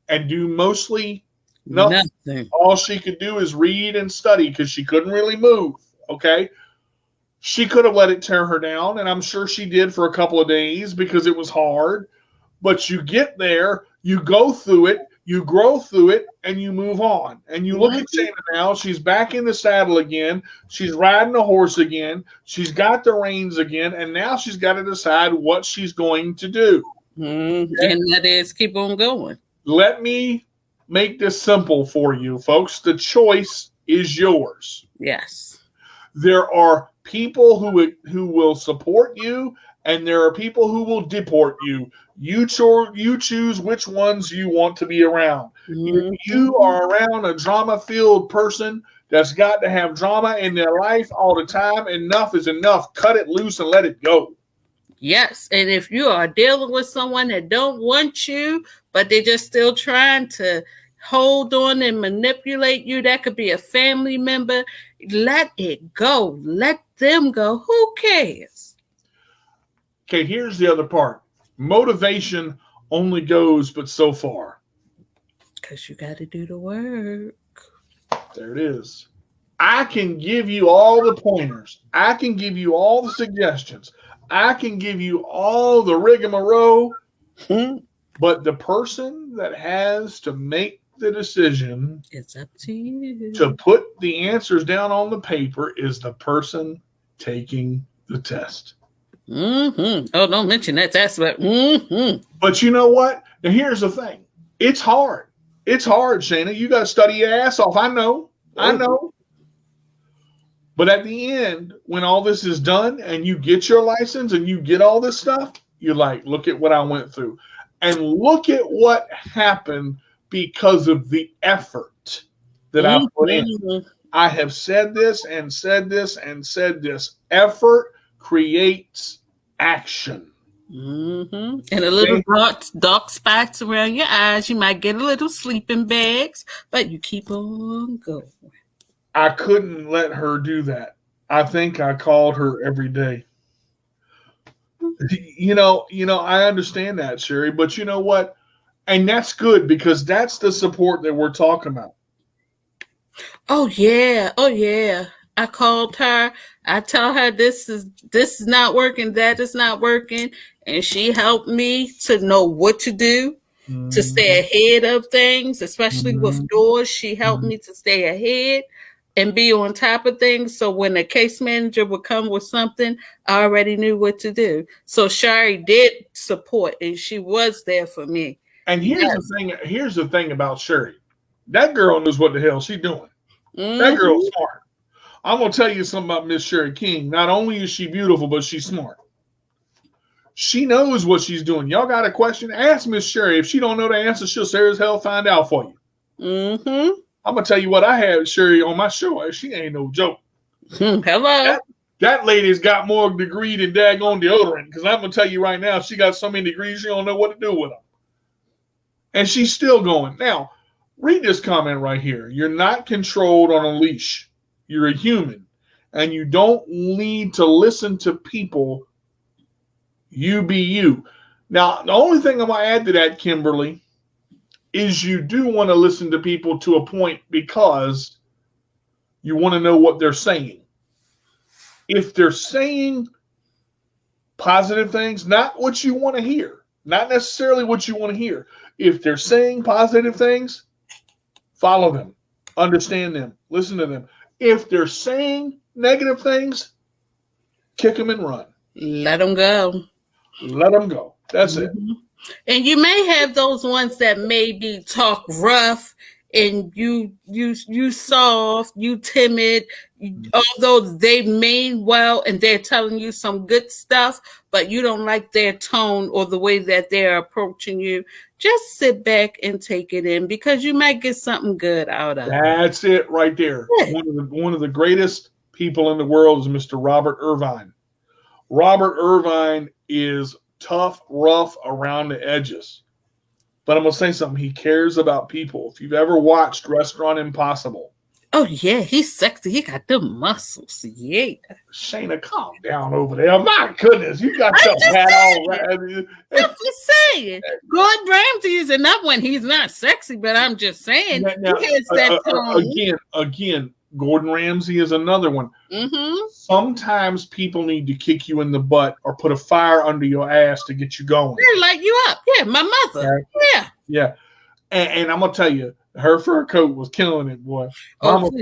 and do mostly nothing. All she could do is read and study because she couldn't really move. Okay. She could have let it tear her down, and I'm sure she did for a couple of days because it was hard. But you get there, you go through it, you grow through it, and you move on. And you look at Shana now, she's back in the saddle again. She's riding a horse again. She's got the reins again, and now she's got to decide what she's going to do. And that is keep on going. Let me make this simple for you, folks. The choice is yours. Yes. There are people who will support you, and there are people who will deport you. You choose which ones you want to be around. If you are around a drama-filled person that's got to have drama in their life all the time, enough is enough. Cut it loose and let it go. Yes, and if you are dealing with someone that don't want you, but they're just still trying to hold on and manipulate you, that could be a family member. Let it go. Let them go. Who cares? Okay, here's the other part. Motivation only goes but so far. Because you got to do the work. There it is. I can give you all the pointers. I can give you all the suggestions. I can give you all the rigmarole. But the person that has to make the decision, it's up to you to put the answers down on the paper, is the person taking the test. Oh, don't mention that test, but But you know what? Now here's the thing. It's hard. It's hard, Shana. You got to study your ass off. I know. But at the end, when all this is done and you get your license and you get all this stuff, you're like, look at what I went through. And look at what happened because of the effort that I put in. I have said this and said this and said this. Effort creates action. And a little dark spots around your eyes. You might get a little sleeping bags, but you keep on going. I couldn't let her do that. I think I called her every day. You know, I understand that, Sherry, but you know what? And that's good because that's the support that we're talking about. Oh yeah. I called her. I tell her this is not working, that is not working, and she helped me to know what to do, to stay ahead of things, especially with doors. She helped me to stay ahead and be on top of things. So when the case manager would come with something, I already knew what to do. So Shari did support, and she was there for me. And here's the thing about Sherry. That girl knows what the hell she's doing. That girl's smart. I'm going to tell you something about Miss Sherry King. Not only is she beautiful, but she's smart. She knows what she's doing. Y'all got a question? Ask Miss Sherry. If she don't know the answer, she'll sure as hell find out for you. I'm going to tell you what I had Sherry on my show. She ain't no joke. Hello. That lady's got more degree than daggone deodorant, because I'm going to tell you right now, she got so many degrees, she don't know what to do with them. And she's still going. Now, read this comment right here. You're not controlled on a leash. You're a human. And you don't need to listen to people. You be you. Now, the only thing I'm going to add to that, Kimberly, is you do want to listen to people to a point because you want to know what they're saying. If they're saying positive things, not what you want to hear, not necessarily what you want to hear. If they're saying positive things, follow them, understand them, listen to them. If they're saying negative things, kick them and run. Let them go. Let them go. That's it. And you may have those ones that maybe talk rough and you soft, you timid, although they mean well and they're telling you some good stuff, but you don't like their tone or the way that they're approaching you. Just sit back and take it in, because you might get something good out of it. That's it right there. Yeah. One of the greatest people in the world is Mr. Robert Irvine. Robert Irvine is tough, rough around the edges. But I'm going to say something. He cares about people. If you've ever watched Restaurant Impossible. Oh, yeah. He's sexy. He got them muscles. Yeah. Shana, calm down over there. My goodness. You got your hat all right. I'm just saying. Gordon Ramsay is another one. He's not sexy, but I'm just saying. Now, he has that tone. Again, Gordon Ramsay is another one. Sometimes people need to kick you in the butt or put a fire under your ass to get you going. They light you up. Yeah, my mother. Right? Yeah. And I'm going to tell you, her fur coat was killing it, boy. Mama was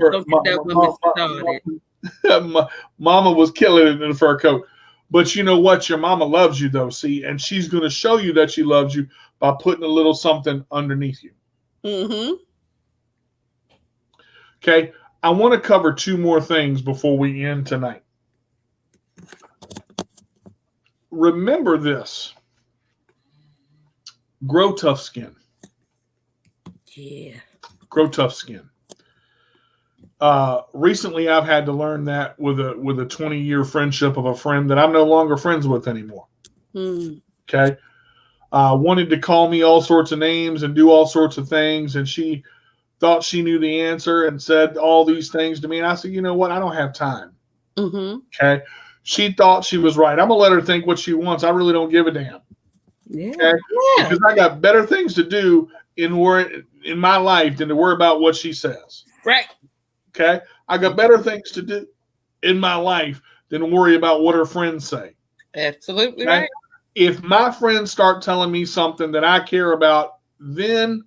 killing it in the fur coat. But you know what? Your mama loves you, though, see? And she's going to show you that she loves you by putting a little something underneath you. Okay. I want to cover two more things before we end tonight. Remember this. Grow tough skin. Yeah. Grow tough skin. Recently, I've had to learn that with a 20-year friendship of a friend that I'm no longer friends with anymore. Okay. Wanted to call me all sorts of names and do all sorts of things, and she thought she knew the answer and said all these things to me. And I said, you know what? I don't have time. Okay. She thought she was right. I'm going to let her think what she wants. I really don't give a damn. Yeah. Okay? Yeah. Because I got better things to do in my life than to worry about what she says. Right. Okay. I got better things to do in my life than to worry about what her friends say. Absolutely right. If my friends start telling me something that I care about, then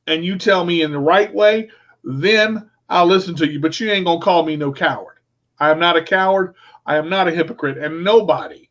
and you tell me in the right way, then I'll listen to you. But you ain't going to call me no coward. I am not a coward. I am not a hypocrite. And nobody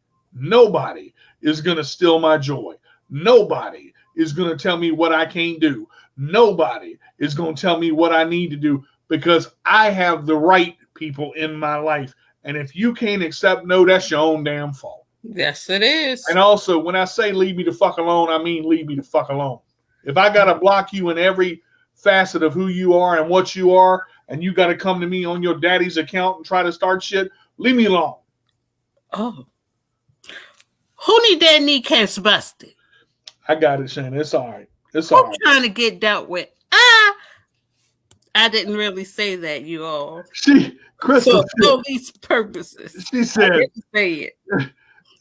is going to steal my joy. Nobody is going to tell me what I can't do. Nobody is going to tell me what I need to do because I have the right people in my life. And if you can't accept no, that's your own damn fault. Yes, it is. And also, when I say leave me the fuck alone, I mean leave me the fuck alone. If I got to block you in every facet of who you are and what you are, and you got to come to me on your daddy's account and try to start shit, leave me alone. Oh. Who need their kneecaps busted? I got it, Shannon. It's all right. It's all right. I'm trying to get dealt with. I didn't really say that, you all. Crystal, for these purposes. She said, I didn't say it.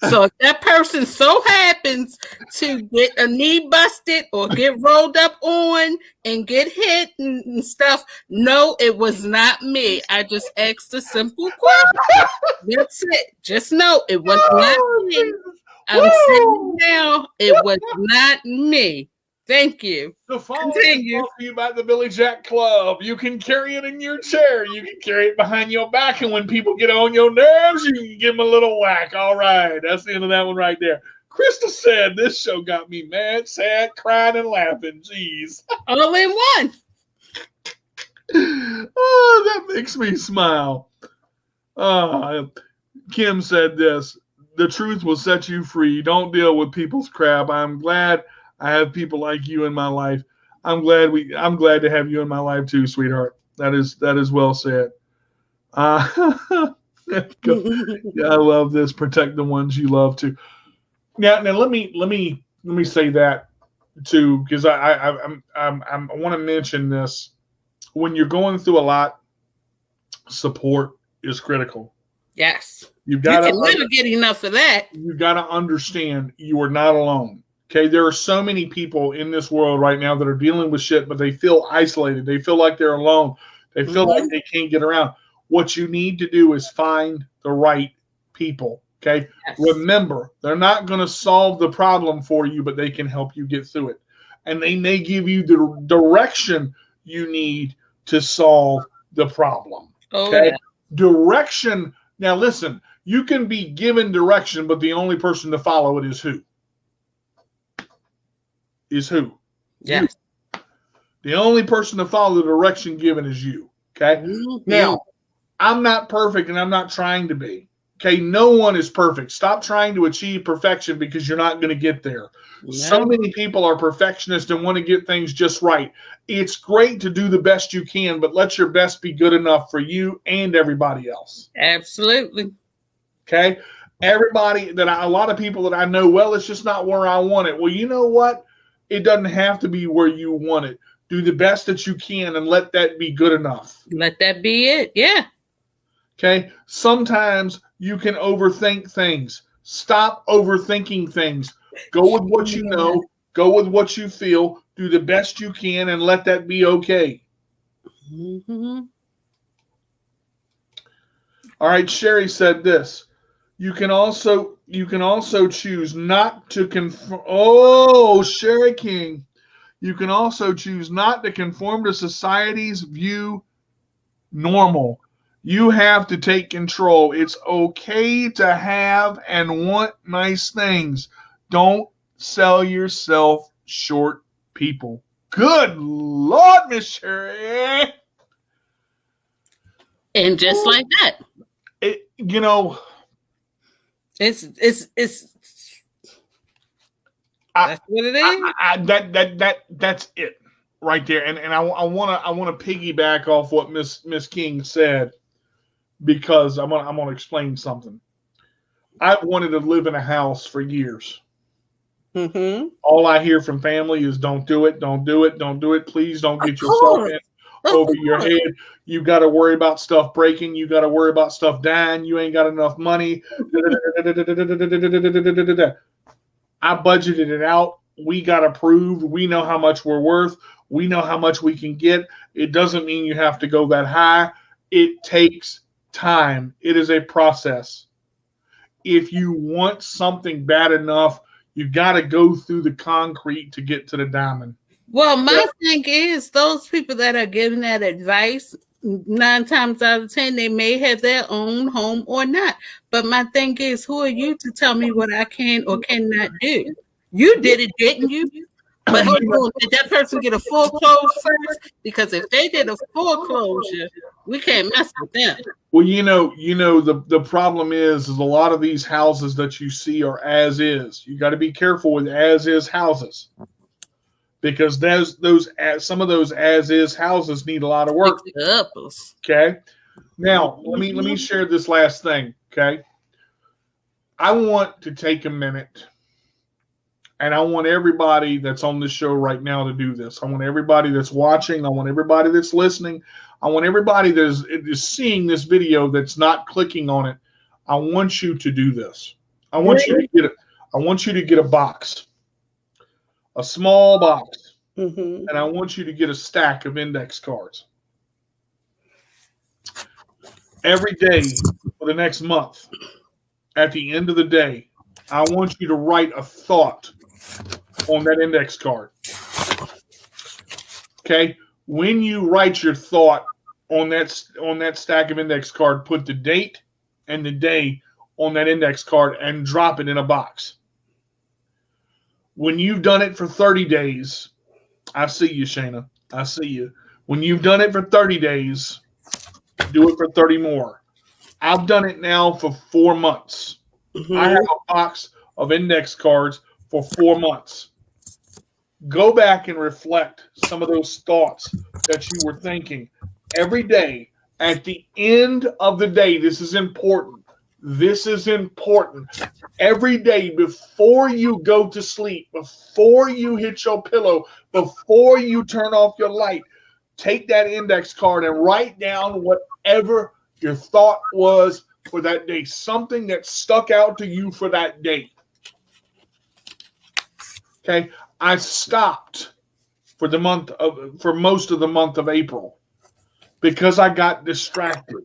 So if that person so happens to get a knee busted or get rolled up on and get hit and stuff, no, it was not me. I just asked a simple question. That's it. Just know it was not me. I'm saying now, it was not me. Thank you. The phone is brought to you by the Billy Jack Club. You can carry it in your chair. You can carry it behind your back. And when people get on your nerves, you can give them a little whack. All right. That's the end of that one right there. Krista said this show got me mad, sad, crying, and laughing. Jeez. All in one. Oh, that makes me smile. Kim said this. The truth will set you free. Don't deal with people's crap. I'm glad I have people like you in my life. I'm glad to have you in my life too, sweetheart. That is well said. Yeah, I love this. Protect the ones you love too. Now let me say that too, because I want to mention this. When you're going through a lot, support is critical. Yes. You can never get enough of that. You got to understand you are not alone. Okay, there are so many people in this world right now that are dealing with shit, but they feel isolated. They feel like they're alone. They feel like they can't get around. What you need to do is find the right people. Okay, yes. Remember, they're not going to solve the problem for you, but they can help you get through it. And they may give you the direction you need to solve the problem. Okay, yeah. Direction. Now, listen, you can be given direction, but the only person to follow it is who? Yes. You. The only person to follow the direction given is you. Okay. Mm-hmm. Now, I'm not perfect and I'm not trying to be. Okay. No one is perfect. Stop trying to achieve perfection because you're not going to get there. No. So many people are perfectionists and want to get things just right. It's great to do the best you can, but let your best be good enough for you and everybody else. Absolutely. Okay. A lot of people that I know, well, it's just not where I want it. Well, you know what? It doesn't have to be where you want it. Do the best that you can and let that be good enough. Let that be it. Yeah. Okay. Sometimes you can overthink things. Stop overthinking things. Go with what you know. Go with what you feel. Do the best you can and let that be okay. Mm-hmm. All right. Sherry said this. You can also choose not to conform. Oh, Sherry King. You can also choose not to conform to society's view normal. You have to take control. It's okay to have and want nice things. Don't sell yourself short, people. Good Lord, Miss Sherry. And just like that. It's that's what it is. That's it right there. And I want to piggyback off what Miss King said because I'm gonna explain something. I've wanted to live in a house for years. Mm-hmm. All I hear from family is don't do it, don't do it, don't do it. Please don't get yourself in over your head. You got to worry about stuff breaking. You got to worry about stuff dying. You ain't got enough money. I budgeted it out. We got approved. We know how much we're worth. We know how much we can get. It doesn't mean you have to go that high. It takes time. It is a process. If you want something bad enough, you got to go through the concrete to get to the diamond. Well, my thing is those people that are giving that advice, 9 times out of 10, they may have their own home or not. But my thing is, who are you to tell me what I can or cannot do? You did it, didn't you? But hold on, did that person get a full close first? Because if they did a full closure, we can't mess with them. Well, the problem is a lot of these houses that you see are as is. You got to be careful with as is houses, because some of those as is houses need a lot of work. Okay. Now let me share this last thing. Okay. I want to take a minute. And I want everybody that's on this show right now to do this. I want everybody that's watching. I want everybody that's listening. I want everybody that is seeing this video that's not clicking on it. I want you to do this. I want you to get a box, a small box, and I want you to get a stack of index cards. Every day for the next month, at the end of the day, I want you to write a thought on that index card. Okay, when you write your thought on that stack of index card, put the date and the day on that index card and drop it in a box. When you've done it for 30 days, I see you, Shana. I see you. When you've done it for 30 days, do it for 30 more. I've done it now for 4 months. I have a box of index cards for 4 months. Go back and reflect some of those thoughts that you were thinking every day. At the end of the day, this is important. This is important. Every day before you go to sleep, before you hit your pillow, before you turn off your light, take that index card and write down whatever your thought was for that day, something that stuck out to you for that day. Okay, I stopped for most of the month of April because I got distracted.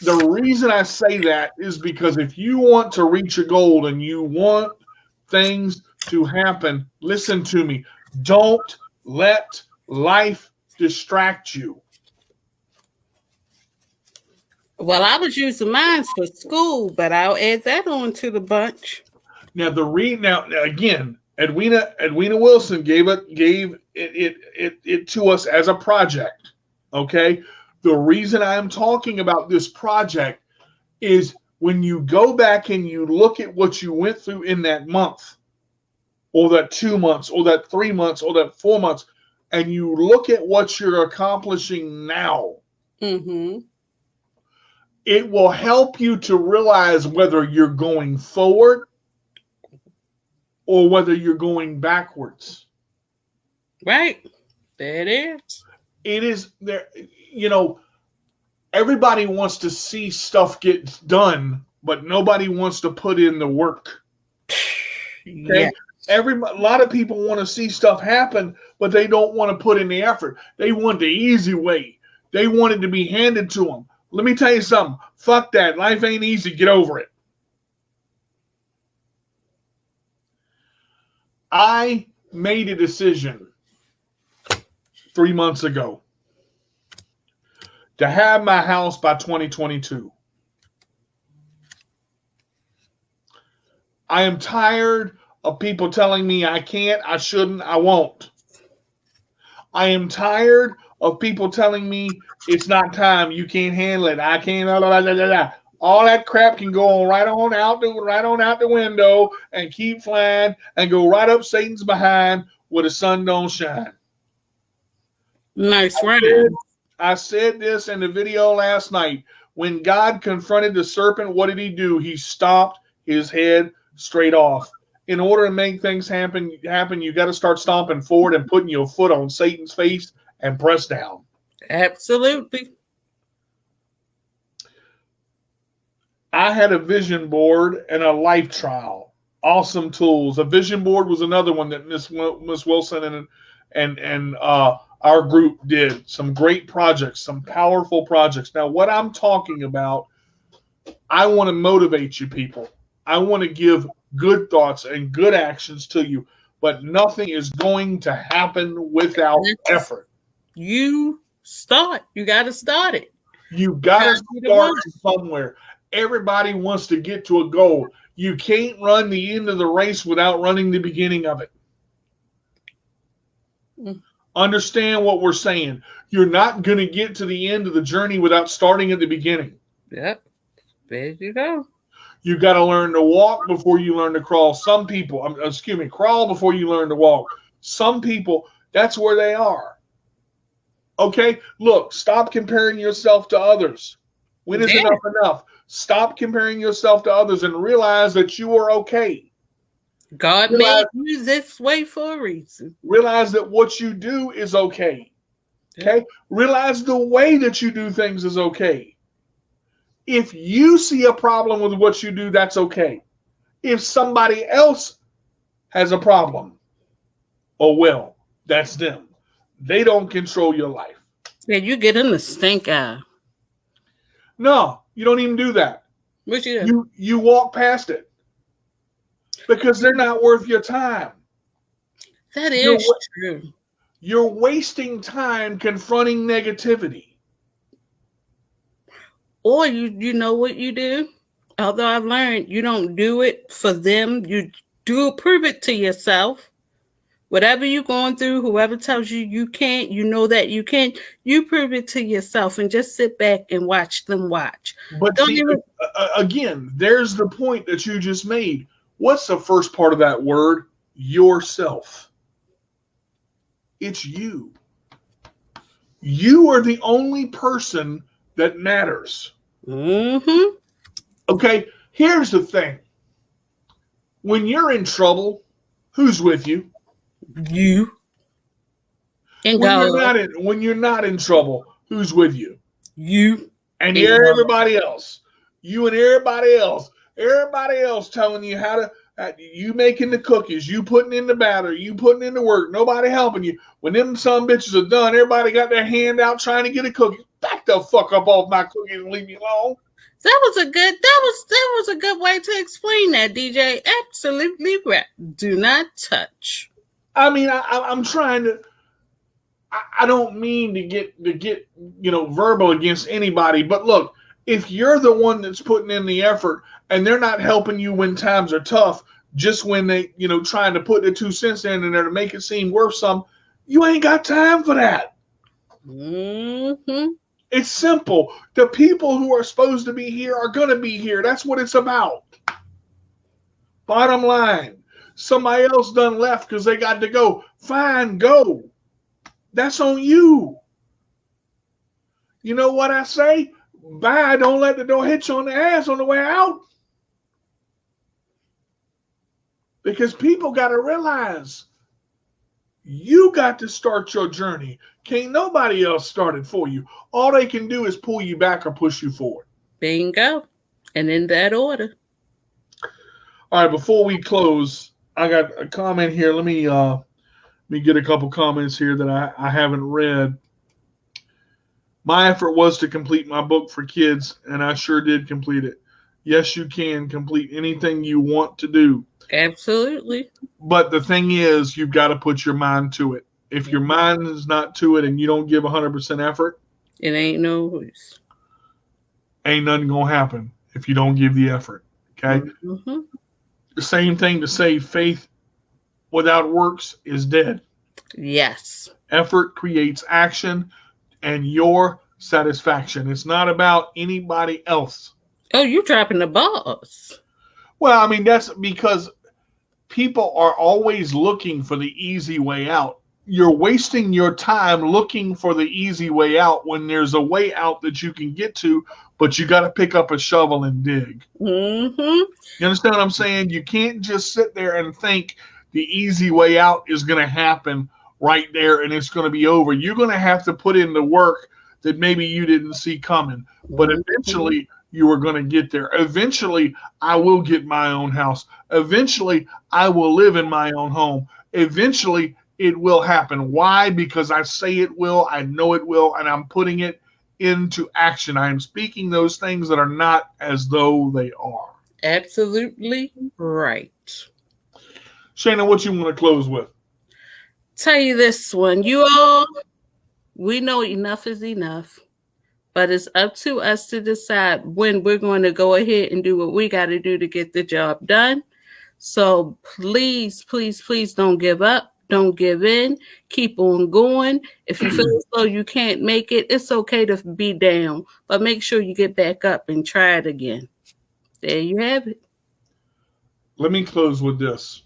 The reason I say that is because if you want to reach a goal and you want things to happen, listen to me. Don't let life distract you. Well, I was using mine for school, but I'll add that on to the bunch. Now again, Edwina Wilson gave it to us as a project. Okay, the reason I am talking about this project is when you go back and you look at what you went through in that month, or that 2 months, or that 3 months, or that 4 months, and you look at what you're accomplishing now. It will help you to realize whether you're going forward or whether you're going backwards. Right. There it is. It is there. Everybody wants to see stuff get done, but nobody wants to put in the work. Okay? Yeah. A lot of people want to see stuff happen, but they don't want to put in the effort. They want the easy way. They want it to be handed to them. Let me tell you something. Fuck that. Life ain't easy. Get over it. I made a decision 3 months ago to have my house by 2022. I am tired of people telling me I can't, I shouldn't, I won't. I am tired of people telling me it's not time, you can't handle it, I can't, blah, blah, blah, blah, blah. All that crap can go on right on out the window and keep flying and go right up Satan's behind where the sun don't shine. Nice round. I said this in the video last night. When God confronted the serpent, what did he do? He stomped his head straight off. In order to make things happen, you got to start stomping forward and putting your foot on Satan's face and press down. Absolutely. I had a vision board and a life trial. Awesome tools. A vision board was another one that Miss Wilson and our group did. Some great projects, some powerful projects. Now, what I'm talking about, I want to motivate you people. I want to give good thoughts and good actions to you, but nothing is going to happen without effort. You got to start it. You got to start somewhere. Everybody wants to get to a goal. You can't run the end of the race without running the beginning of it. Understand what we're saying. You're not going to get to the end of the journey without starting at the beginning. Yep. There you go. You got to learn to walk before you learn to crawl. Some people, crawl before you learn to walk. Some people, that's where they are. Okay? Look, stop comparing yourself to others. When is enough? Stop comparing yourself to others and realize that you are okay. God made you this way for a reason. Realize that what you do is okay. Okay? Realize the way that you do things is okay. If you see a problem with what you do, that's okay. If somebody else has a problem, that's them. They don't control your life. Yeah, you get in the stink eye. No, you don't even do that. What you do? You walk past it. Because they're not worth your time. That is true. You're wasting time confronting negativity. Or you know what you do? Although I've learned you don't do it for them. You do prove it to yourself. Whatever you're going through, whoever tells you you can't, you know that you can. You prove it to yourself and just sit back and watch them watch. But again, there's the point that you just made. What's the first part of that word? Yourself. It's you. You are the only person that matters. Mm-hmm. Okay, here's the thing. When you're in trouble, who's with you? You. And when you're not in trouble, who's with you? You. And everybody else. You and everybody else. Everybody else telling you how to, you making the cookies, you putting in the batter, you putting in the work, nobody helping you. When them some bitches are done, everybody got their hand out trying to get a cookie. Back the fuck up off my cookies and leave me alone. That was a good way to explain that, DJ. Absolutely right. Do not touch. I mean, I'm trying to. I don't mean to get verbal against anybody, but look, if you're the one that's putting in the effort and they're not helping you when times are tough, just when they trying to put their 2 cents in there to make it seem worth some, you ain't got time for that. Mm-hmm. It's simple. The people who are supposed to be here are going to be here. That's what it's about. Bottom line. Somebody else done left because they got to go. Fine, go. That's on you. You know what I say? Bye. Don't let the door hit you on the ass on the way out. Because people got to realize you got to start your journey. Can't nobody else start it for you. All they can do is pull you back or push you forward. Bingo. And in that order. All right, before we close, I got a comment here. Let me get a couple comments here that I haven't read. My effort was to complete my book for kids, and I sure did complete it. Yes, you can complete anything you want to do. Absolutely. But the thing is, you've got to put your mind to it. If your mind is not to it and you don't give 100% effort, it ain't no use. Ain't nothing going to happen if you don't give the effort. Okay? Mm-hmm. The same thing to say faith without works is dead. Yes. Effort creates action and your satisfaction. It's not about anybody else. Oh, you dropping the balls. Well, I mean, that's because people are always looking for the easy way out. You're wasting your time looking for the easy way out when there's a way out that you can get to, but you got to pick up a shovel and dig. Mm-hmm. You understand what I'm saying? You can't just sit there and think the easy way out is going to happen right there and it's going to be over. You're going to have to put in the work that maybe you didn't see coming, but eventually you are going to get there. Eventually, I will get my own house. Eventually, I will live in my own home. Eventually, it will happen. Why? Because I say it will, I know it will, and I'm putting it into action. I am speaking those things that are not as though they are. Absolutely right. Shana, what you want to close with? Tell you this one. You all, we know enough is enough, but it's up to us to decide when we're going to go ahead and do what we got to do to get the job done. So please, please, please don't give up. Don't give in. Keep on going. If you feel as though you can't make it, it's okay to be down, but make sure you get back up and try it again. There you have it. Let me close with this.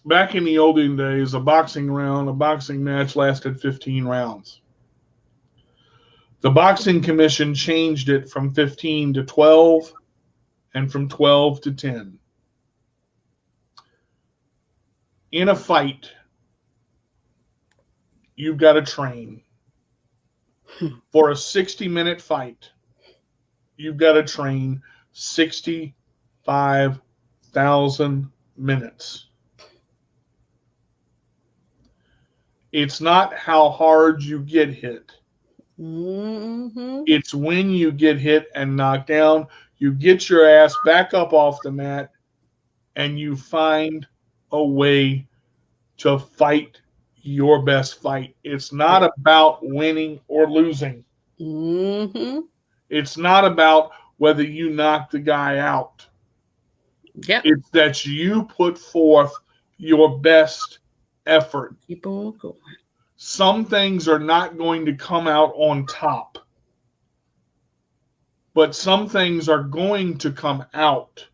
Back in the olden days, a boxing match lasted 15 rounds. The Boxing Commission changed it from 15 to 12 and from 12 to 10. In a fight, you've got to train. For a 60-minute fight, you've got to train 65,000 minutes. It's not how hard you get hit. Mm-hmm. It's when you get hit and knocked down, you get your ass back up off the mat, and you find a way to fight your best fight. It's not about winning or losing. Mm-hmm. It's not about whether you knock the guy out. Yep. It's that you put forth your best effort. Keep on going. Some things are not going to come out on top, but some things are going to come out.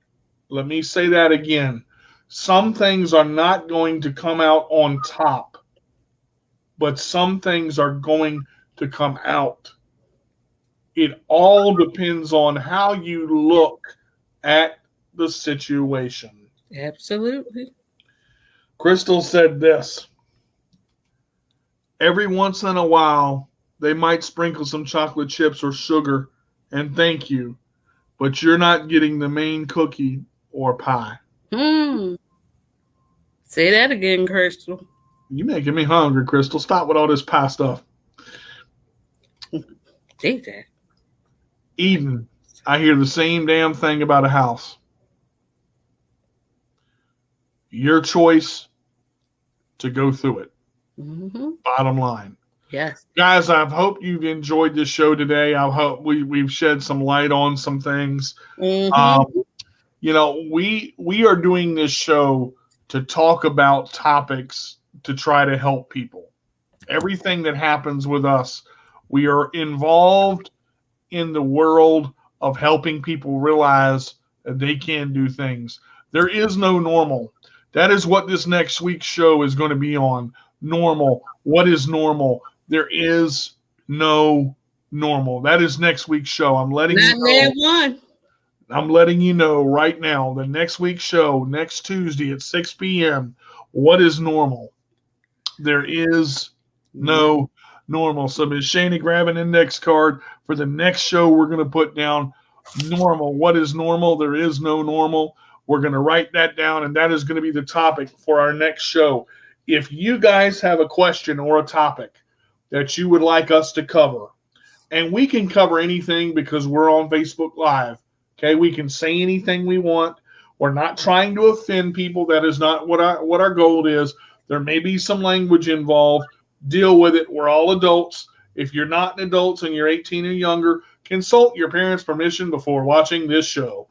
Let me say that again. Some things are not going to come out on top, but some things are going to come out. It all depends on how you look at the situation. Absolutely. Crystal said this. Every once in a while, they might sprinkle some chocolate chips or sugar and thank you, but you're not getting the main cookie or pie. Say that again, Crystal. You making me hungry, Crystal. Stop with all this pie stuff. Say that. Eden, I hear the same damn thing about a house. Your choice to go through it. Mm-hmm. Bottom line. Yes. Guys, I hope you've enjoyed this show today. I hope we've shed some light on some things. Mm-hmm. We are doing this show to talk about topics to try to help people. Everything that happens with us, we are involved in the world of helping people realize that they can do things. There is no normal. That is what this next week's show is going to be on. Normal. What is normal? There is no normal. That is next week's show. I'm letting you know. I'm letting you know right now, the next week's show, next Tuesday at 6 p.m., what is normal? There is no normal. So Ms. Shana, grab an index card for the next show. We're going to put down normal. What is normal? There is no normal. We're going to write that down, and that is going to be the topic for our next show. If you guys have a question or a topic that you would like us to cover, and we can cover anything because we're on Facebook Live, okay? We can say anything we want. We're not trying to offend people. That is not what our goal is. There may be some language involved. Deal with it. We're all adults. If you're not an adult and you're 18 or younger, consult your parents' permission before watching this show,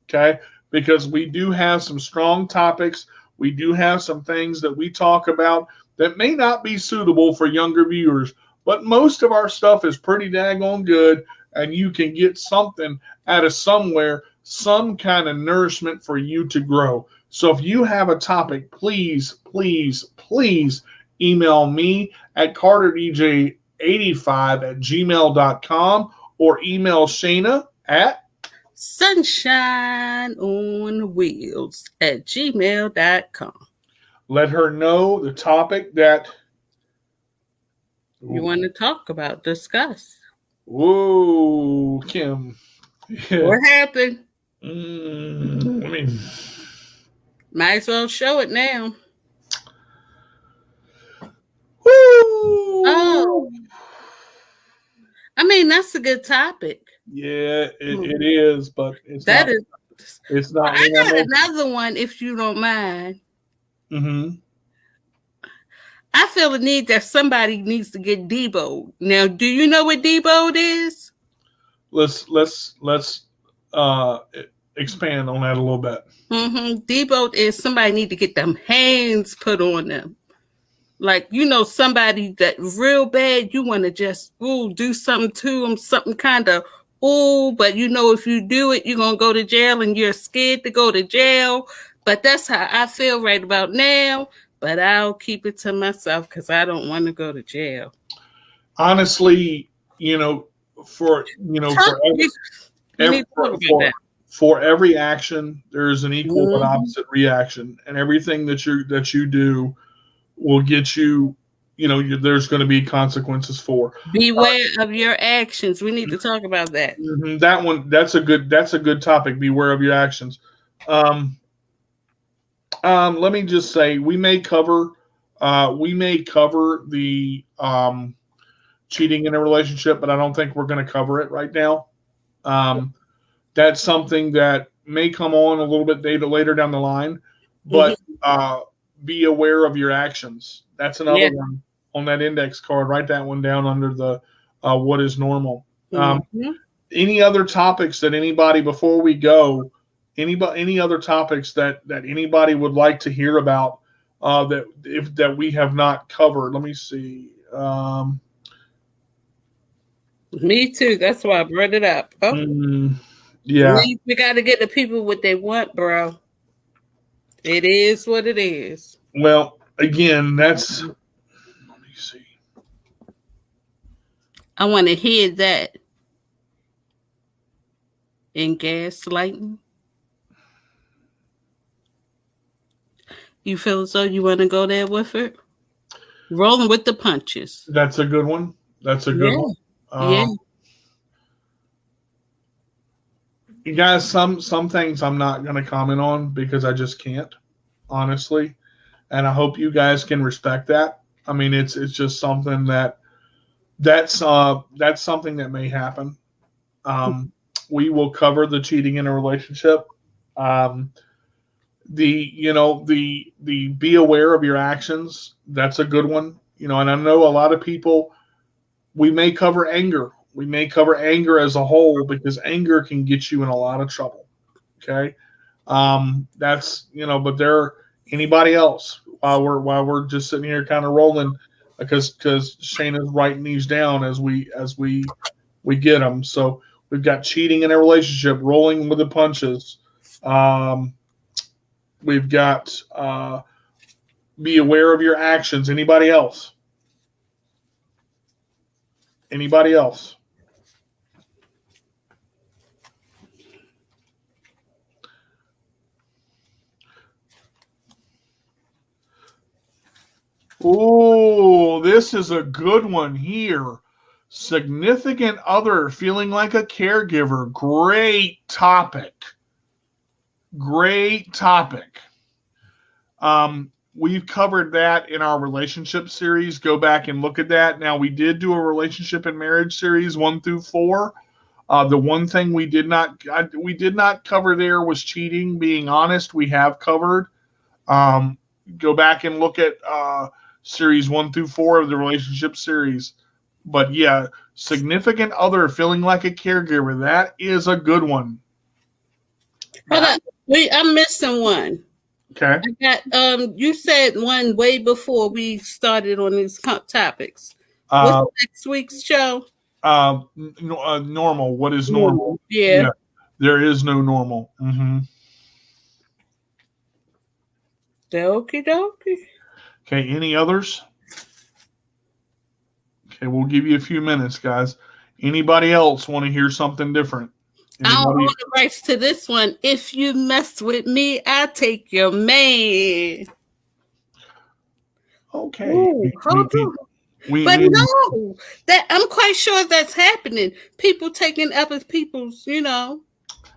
okay? Because we do have some strong topics. We do have some things that we talk about that may not be suitable for younger viewers, but most of our stuff is pretty daggone good, and you can get something out of somewhere, some kind of nourishment for you to grow. So if you have a topic, please, please, please email me at carterdj85@gmail.com or email Shana at sunshineonwheels@gmail.com. Let her know the topic that you want to talk about, discuss. Whoa, Kim. Yeah. What happened? Might as well show it now. Woo! Oh. I mean, that's a good topic. Yeah, it is, but it's not. It's not. I got another one, if you don't mind. Mm-hmm. I feel the need that somebody needs to get deboed. Now, do you know what deboed is? Let's expand on that a little bit. Debo is somebody need to get them hands put on them. Like, somebody that real bad, you want to just, do something to them, something kind of, but if you do it, you're going to go to jail and you're scared to go to jail. But that's how I feel right about now. But I'll keep it to myself because I don't want to go to jail. Honestly, for every action, there's an equal but opposite reaction, and everything that you do will get you. There's going to be consequences for. Beware of your actions. We need to talk about that. That's a good topic. Beware of your actions. Let me just say we may cover the cheating in a relationship, but I don't think we're going to cover it right now. That's something that may come on a little bit later down the line, but be aware of your actions. That's another one on that index card. Write that one down under the what is normal. Any other topics that anybody, before we go, any other topics that anybody would like to hear about that we have not covered? Let me see. Me too. That's why I brought it up. Yeah. We got to get the people what they want, bro. It is what it is. Well, again, let me see. I want to hear that in gaslighting. You feel as though you want to go there with it? Rolling with the punches. That's a good one. That's a good one. You guys, some things I'm not going to comment on because I just can't, honestly. And I hope you guys can respect that. I mean, it's just something that's something that may happen. We will cover the cheating in a relationship. The be aware of your actions. That's a good one. And I know a lot of people, we may cover anger. We may cover anger as a whole because anger can get you in a lot of trouble. Okay. That's, but anybody else while we're just sitting here kind of rolling because Shayna's writing these down as we get them. So we've got cheating in a relationship, rolling with the punches. We've got be aware of your actions. Anybody else? Anybody else? Oh, this is a good one here. Significant other feeling like a caregiver. Great topic. Great topic. We've covered that in our relationship series. Go back and look at that. Now, we did do a relationship and marriage series 1 through 4. The one thing we did not cover there was cheating. Being honest, we have covered. Go back and look at series 1 through 4 of the relationship series. But yeah, significant other feeling like a caregiver. That is a good one. Hold on. I'm missing one. Okay. I got you said one way before we started on these topics. What's next week's show? Normal. What is normal? Yeah. There is no normal. Okie dokie. Okay, any others? Okay, we'll give you a few minutes, guys. Anybody else want to hear something different? I'll hold the rights to this one. If you mess with me, I'll take your man. Okay. Ooh, no, that I'm quite sure that's happening. People taking other people's,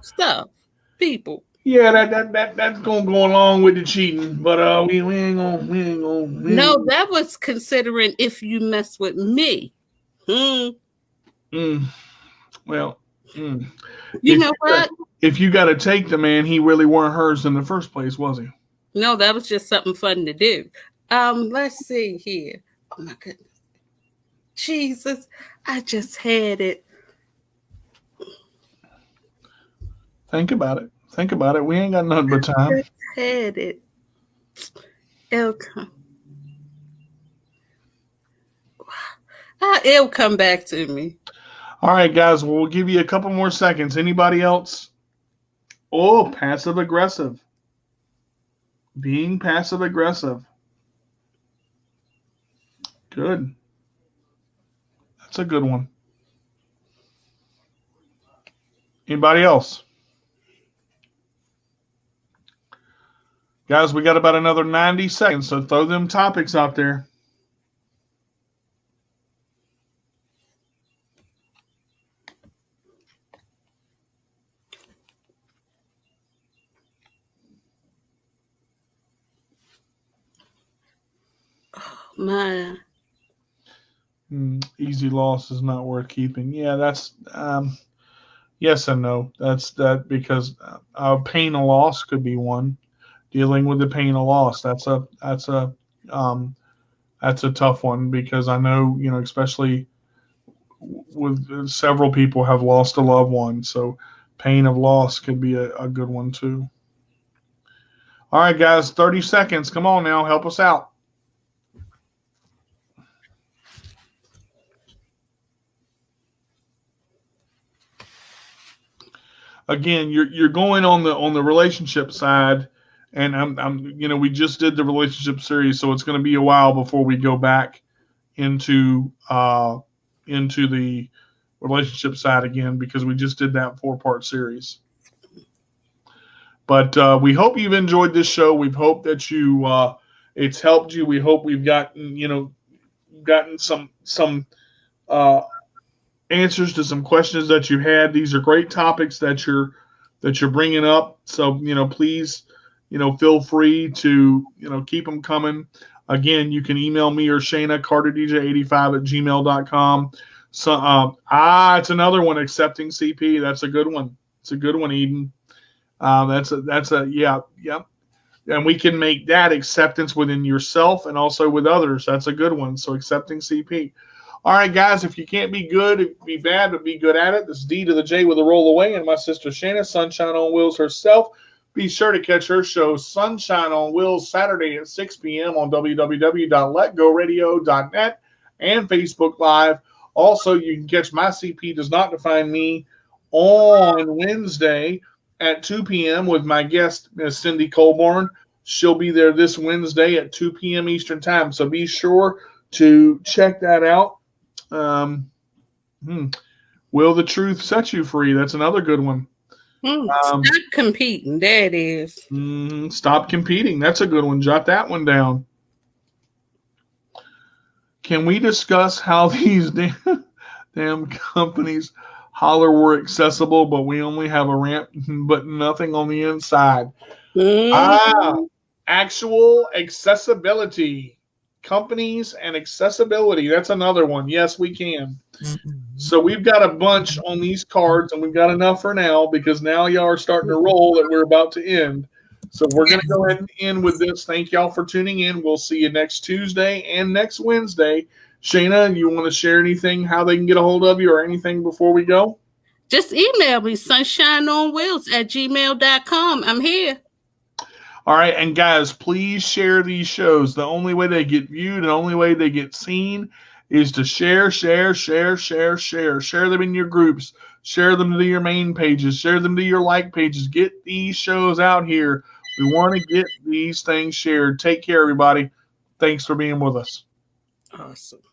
stuff. People. Yeah, that's gonna go along with the cheating, but we ain't gonna. No, that was considering if you mess with me. Well. You know what? If you got to take the man, he really weren't hers in the first place, was he? No, that was just something fun to do. Let's see here. Oh my goodness. Jesus, I just had it. Think about it. Think about it. We ain't got nothing but time. Had it. It'll come. It'll come back to me. All right, guys. Well, we'll give you a couple more seconds. Anybody else? Oh, passive aggressive. Being passive aggressive. Good. That's a good one. Anybody else? Guys, we got about another 90 seconds, so throw them topics out there. My easy loss is not worth keeping. Yeah, that's yes and no. That's that because pain of loss could be one. Dealing with the pain of loss, that's a tough one because I know, you know, especially with several people have lost a loved one, so pain of loss could be a good one too. All right, guys, 30 seconds. Come on now, help us out. Again, you're going on the relationship side, and I'm you know, we just did the relationship series, so it's going to be a while before we go back into the relationship side again because we just did that 4-part series. But we hope you've enjoyed this show. We hope that it's helped you. We hope we've gotten some answers to some questions that you had. These are great topics that you're bringing up. So, you know, please, you know, feel free to, you know, keep them coming. Again, you can email me or Shayna, CarterDJ85@gmail.com. So, it's another one, accepting CP. That's a good one. It's a good one, Eden. Yeah. And we can make that acceptance within yourself and also with others. That's a good one. So accepting CP. All right, guys, if you can't be good, be bad, but be good at it. This is D to the J with a roll away, and my sister Shayna, Sunshine on Wheels herself. Be sure to catch her show, Sunshine on Wheels, Saturday at 6 p.m. on www.letgoradio.net and Facebook Live. Also, you can catch My CP Does Not Define Me on Wednesday at 2 p.m. with my guest, Ms. Cindy Colborn. She'll be there this Wednesday at 2 p.m. Eastern Time, so be sure to check that out. Will the truth set you free? That's another good one. Stop competing. There it is. Stop competing. That's a good one. Jot that one down. Can we discuss how these damn companies holler we're accessible, but we only have a ramp, but nothing on the inside? Actual accessibility. Companies and accessibility. That's another one. Yes, we can. So we've got a bunch on these cards, and we've got enough for now because now y'all are starting to roll that we're about to end. So we're going to go ahead and end with this. Thank y'all for tuning in. We'll see you next Tuesday and next Wednesday. Shayna, you want to share anything, how they can get a hold of you or anything before we go? Just email me, sunshineonwheels@gmail.com. I'm here. All right, and guys, please share these shows. The only way they get viewed, the only way they get seen is to share. Share them in your groups. Share them to your main pages. Share them to your like pages. Get these shows out here. We want to get these things shared. Take care, everybody. Thanks for being with us. Awesome.